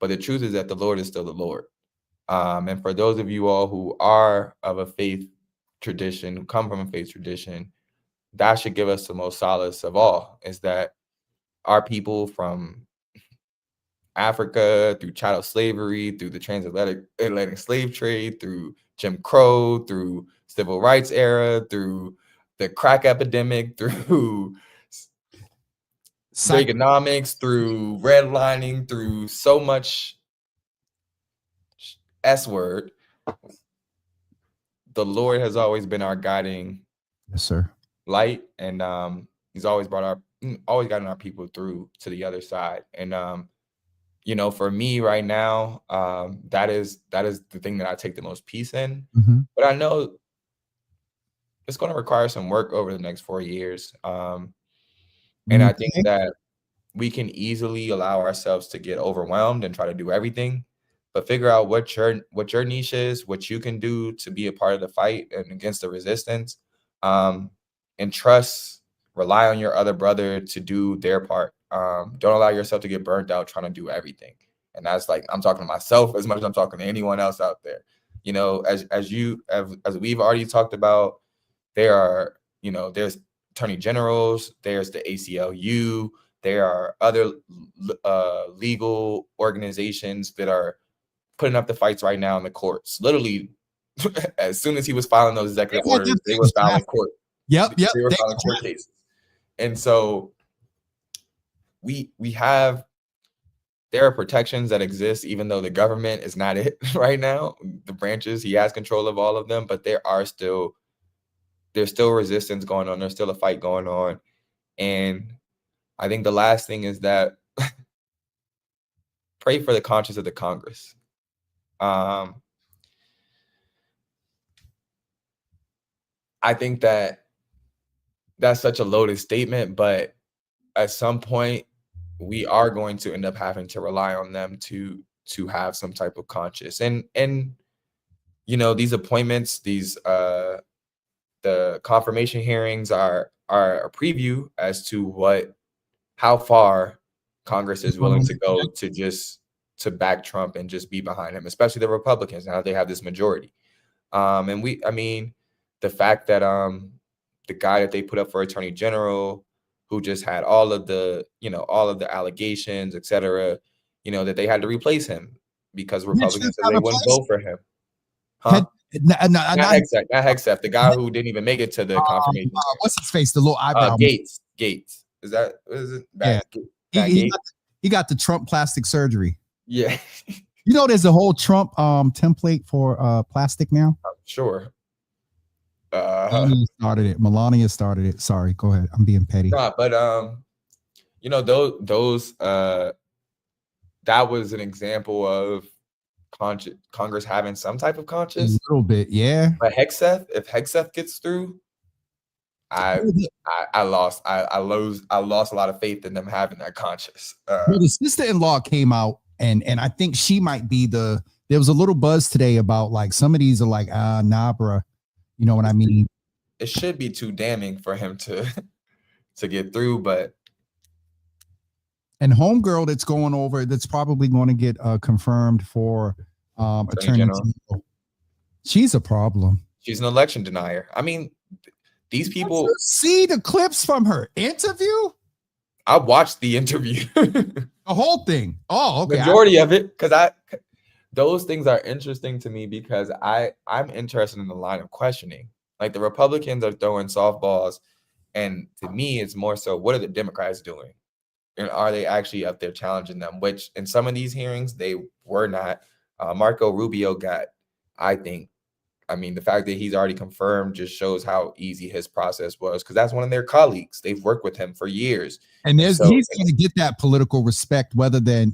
But the truth is that the Lord is still the Lord. And for those of you all who are of a faith tradition, who come from a faith tradition, that should give us the most solace of all, is that our people from Africa, through chattel slavery, through the transatlantic slave trade, through Jim Crow, through civil rights era, through the crack epidemic, through economics, through redlining, through so much S word, the Lord has always been our guiding, yes, sir, light, and he's always gotten our people through to the other side. And for me right now, that is the thing that I take the most peace in. But I know it's going to require some work over the next 4 years. And I think that we can easily allow ourselves to get overwhelmed and try to do everything, but figure out what your niche is, what you can do to be a part of the fight and against the resistance, and rely on your other brother to do their part. Don't allow yourself to get burnt out trying to do everything. And that's, like, I'm talking to myself as much as I'm talking to anyone else out there. As we've already talked about, there's attorney generals, there's the ACLU, there are other legal organizations that are putting up the fights right now in the courts. Literally, as soon as he was filing those executive orders, they were filing court. They were filing court cases. And so there are protections that exist, even though the government is not it right now. The branches, he has control of all of them, but there's still resistance going on. There's still a fight going on. And I think the last thing is that pray for the conscience of the Congress. I think that that's such a loaded statement, but at some point we are going to end up having to rely on them to have some type of conscience. And these appointments, the confirmation hearings are a preview as to how far Congress is willing to go to back Trump and just be behind him, especially the Republicans now they have this majority. And the fact that the guy that they put up for attorney general, who just had all of the allegations, et cetera, that they had to replace him because Republicans said they wouldn't vote for him. Huh? Not Hegseth, the guy who didn't even make it to the confirmation. What's his face? The little eyebrow. Gates. Is it? Yeah. He got the Trump plastic surgery. Yeah. There's a whole Trump template for plastic now. Sure. Melania started it. Sorry, go ahead. I'm being petty. Nah, but those that was an example of Congress having some type of conscience. A little bit, yeah. But if Hegseth gets through, I lost a lot of faith in them having that conscience. The sister-in-law came out, and I think she might be there was a little buzz today about like some of these are like nah, bruh. You know what I mean? It should be too damning for him to get through, but. And homegirl that's going over, that's probably going to get confirmed for attorney general. She's a problem. She's an election denier. I mean, these people. See the clips from her interview? I watched the interview. The whole thing. Oh, okay. Majority of it, because those things are interesting to me because I'm interested in the line of questioning. Like the Republicans are throwing softballs, and to me, it's more so what are the Democrats doing? And are they actually up there challenging them? Which in some of these hearings, they were not. Marco Rubio got, the fact that he's already confirmed just shows how easy his process was because that's one of their colleagues. They've worked with him for years. And he's going to get that political respect whether than,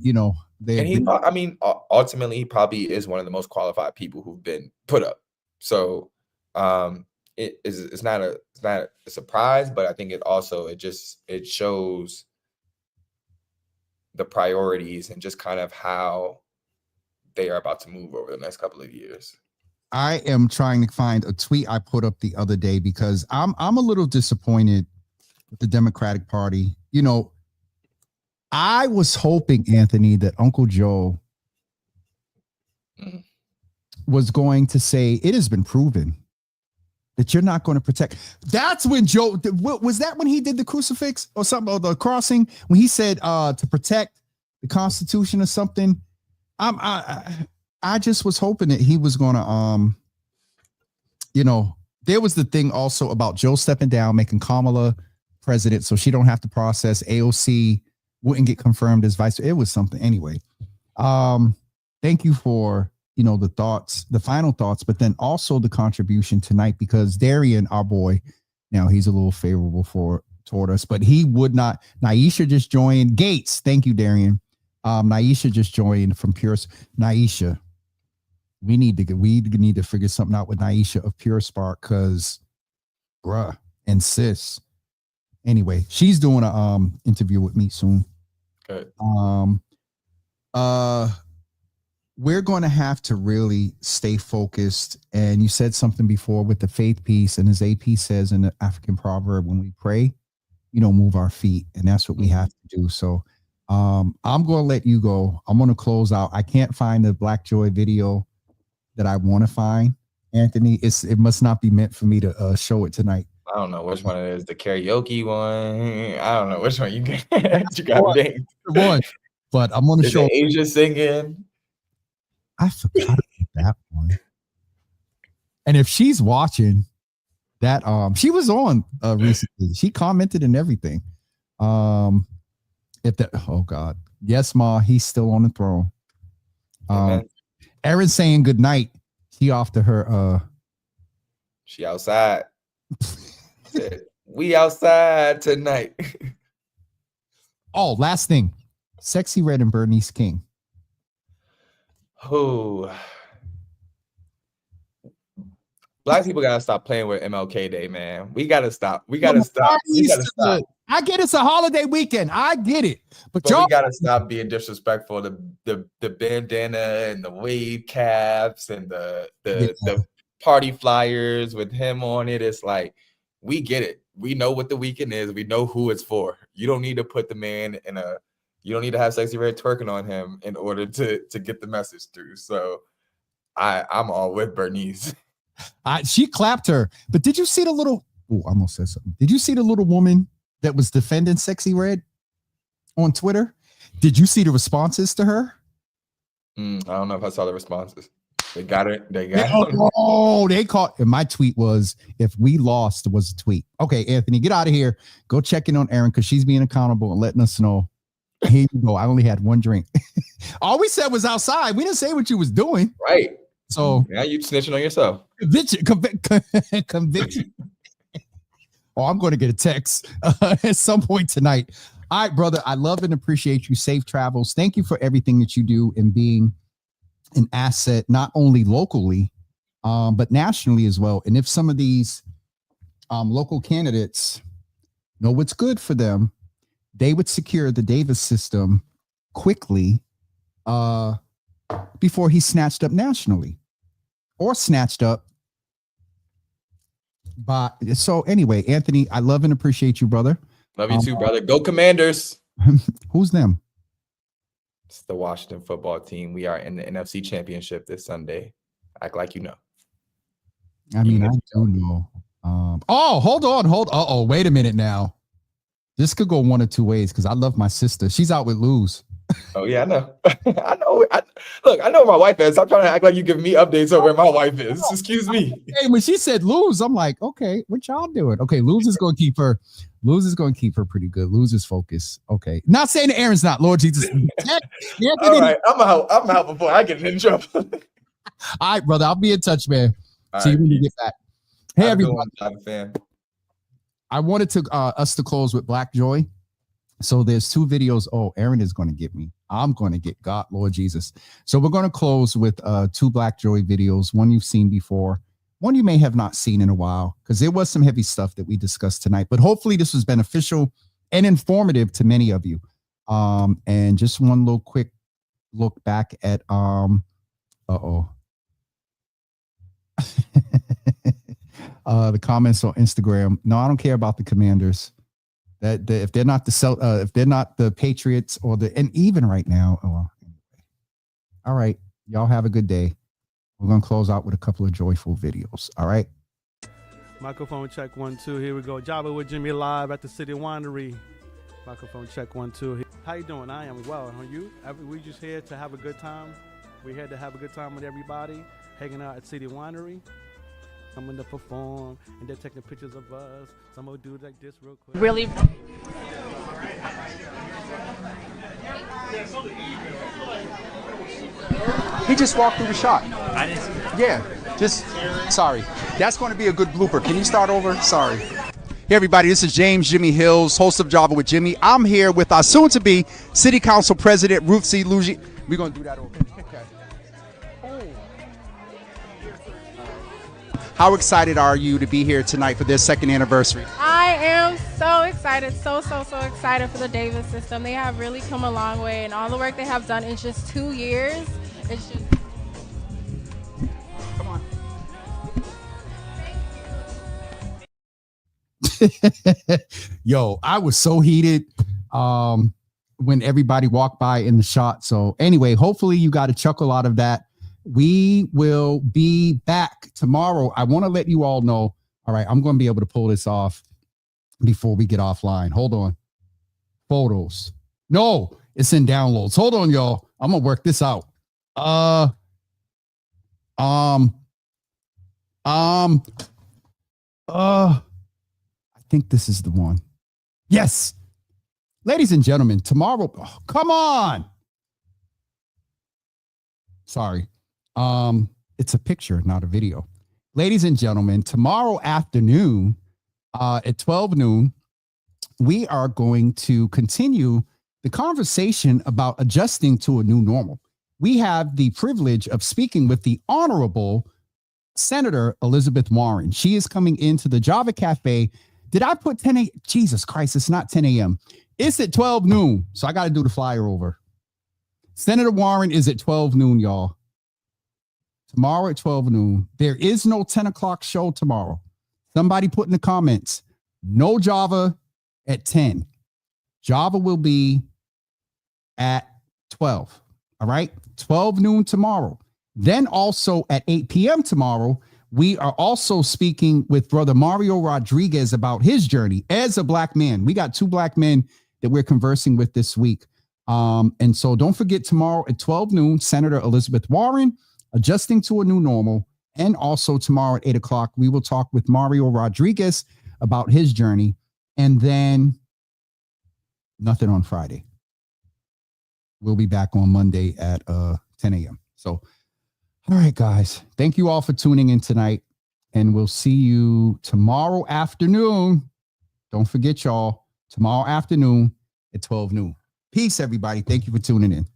ultimately, he probably is one of the most qualified people who've been put up. So it's not a surprise, but I think it shows the priorities and just kind of how they are about to move over the next couple of years. I am trying to find a tweet I put up the other day because I'm a little disappointed with the Democratic Party. I was hoping, Anthony, that Uncle Joe was going to say it has been proven that you're not going to protect. That's when Joe, was that when he did the crucifix or something, or the crossing, when he said to protect the Constitution or something? I just was hoping that he was going to, there was the thing also about Joe stepping down, making Kamala president so she don't have to process. AOC wouldn't get confirmed as vice. It was something anyway. Thank you for the thoughts, the final thoughts, but then also the contribution tonight, because Darian, our boy, now he's a little favorable toward us, but he would not. Naisha just joined. Gates, thank you, Darian. Naisha just joined from Pure. Naisha, we need to figure something out with Naisha of Pure Spark, because bruh and sis. Anyway, she's doing a interview with me soon. Good. We're going to have to really stay focused. And you said something before with the faith piece, and as AP says in the African proverb, when we pray, move our feet, and that's what we have to do. So I'm going to let you go. I'm going to close out. I can't find the Black Joy video that I want to find, Anthony. It must not be meant for me to show it tonight. I don't know which one it is. The karaoke one. I don't know which one you got. You got named. One, but I'm going to show Asia singing. I forgot about that one. And if she's watching that, she was on recently. She commented and everything. Oh God, yes, Ma, he's still on the throne. Erin saying good night. She off to her. She outside. We outside tonight. Oh, last thing, Sexy Red and Bernice King. Who? Black people gotta stop playing with MLK Day, man. We gotta stop. We gotta stop. I get it's a holiday weekend. I get it, but we gotta stop being disrespectful. The bandana and the wave caps and the party flyers with him on it. It's like, we get it. We know what the weekend is. We know who it's for. You don't need to put the man in a You don't need to have Sexy Red twerking on him in order to get the message through. So I'm all with Bernice. She clapped her. But did you see the little? Oh, I almost said something. Did you see the little woman that was defending Sexy Red on Twitter? Did you see the responses to her? I don't know if I saw the responses. They got it. They got it. Oh, they caught. And my tweet was, if we lost, was a tweet. Okay, Anthony, get out of here. Go check in on Erin because she's being accountable and letting us know. Here you go. I only had one drink. All we said was outside. We didn't say what you was doing. Right. So now you snitching on yourself. Conviction. Oh, I'm going to get a text at some point tonight. All right, brother. I love and appreciate you. Safe travels. Thank you for everything that you do in being an asset, not only locally, but nationally as well. And if some of these local candidates know what's good for them, they would secure the Davis system quickly before he's snatched up nationally or snatched up by. So anyway, Anthony, I love and appreciate you, brother. Love you too, brother. Go Commanders. Who's them? It's the Washington football team. We are in the NFC Championship this Sunday. Act like you know. I mean, I do know. Hold on. Uh-oh, wait a minute now. This could go one of two ways because I love my sister. She's out with Luz. Oh, yeah, I know. I know. Look, I know where my wife is. I'm trying to act like you give me updates on where my wife is. Excuse me. Hey, when she said Luz, I'm like, okay, what y'all doing? Okay, Luz is going to keep her. Luz is going to keep her pretty good. Luz is focused. Okay. Not saying that Aaron's not, Lord Jesus. All right. I'm out before I get in trouble. All right, brother. I'll be in touch, man. All See right, you when you get back. Hey, everyone. I wanted to us to close with Black Joy. So there's two videos. Oh, Aaron is going to get me. I'm going to get God, Lord Jesus. So we're going to close with two Black Joy videos. One you've seen before, one you may have not seen in a while, because there was some heavy stuff that we discussed tonight. But hopefully this was beneficial and informative to many of you. And just one little quick look back at the comments on Instagram. No, I don't care about the Commanders. That if they're not if they're not the Patriots and even right now. Oh, well, anyway. All right, y'all have a good day. We're gonna close out with a couple of joyful videos. All right. Microphone check 1 2. Here we go. Java with Jimmy live at the City Winery. Microphone check 1 2. How you doing? I am well. Are you? We just here to have a good time. We're here to have a good time with everybody, hanging out at City Winery. Coming to perform, and they're taking pictures of us. Some will do like this real quick. Really? He just walked through the shot. I didn't see that. Yeah, just sorry. That's going to be a good blooper. Can you start over? Sorry. Hey everybody, this is James Jimmy Hills, host of Java with Jimmy. I'm here with our soon-to-be City Council President Ruth C. Luigi. We're going to do that over. Okay. How excited are you to be here tonight for their second anniversary? I am so excited, so excited for the Davis system. They have really come a long way, and all the work they have done in just 2 years. It's just... Come on. Yo, I was so heated when everybody walked by in the shot. So anyway, hopefully you got a chuckle out of that. We will be back tomorrow. I want to let you all know. All right, I'm going to be able to pull this off before we get offline. Hold on. Photos. No, it's in downloads. Hold on, y'all. I'm going to work this out. I think this is the one. Yes. Ladies and gentlemen, tomorrow. Oh, come on. Sorry. It's a picture, not a video. Ladies and gentlemen, tomorrow afternoon at 12 noon, we are going to continue the conversation about adjusting to a new normal. We have the privilege of speaking with the Honorable Senator Elizabeth Warren. She is coming into the Java Cafe. Did I put 10 a.m.? Jesus Christ, it's not 10 a.m. It's at 12 noon, so I got to do the flyer over. Senator Warren is at 12 noon, y'all. Tomorrow at 12 noon. There is no 10 o'clock show tomorrow. Somebody put in the comments, no Java at 10. Java will be at 12. All right. 12 noon tomorrow. Then also at 8 p.m. tomorrow, we are also speaking with Brother Mario Rodriguez about his journey as a black man. We got 2 black men that we're conversing with this week. And so don't forget tomorrow at 12 noon, Senator Elizabeth Warren, adjusting to a new normal. And also tomorrow at 8 o'clock, we will talk with Mario Rodriguez about his journey. And then nothing on Friday. We'll be back on Monday at 10 a.m. So, all right, guys, thank you all for tuning in tonight. And we'll see you tomorrow afternoon. Don't forget, y'all, tomorrow afternoon at 12 noon. Peace, everybody. Thank you for tuning in.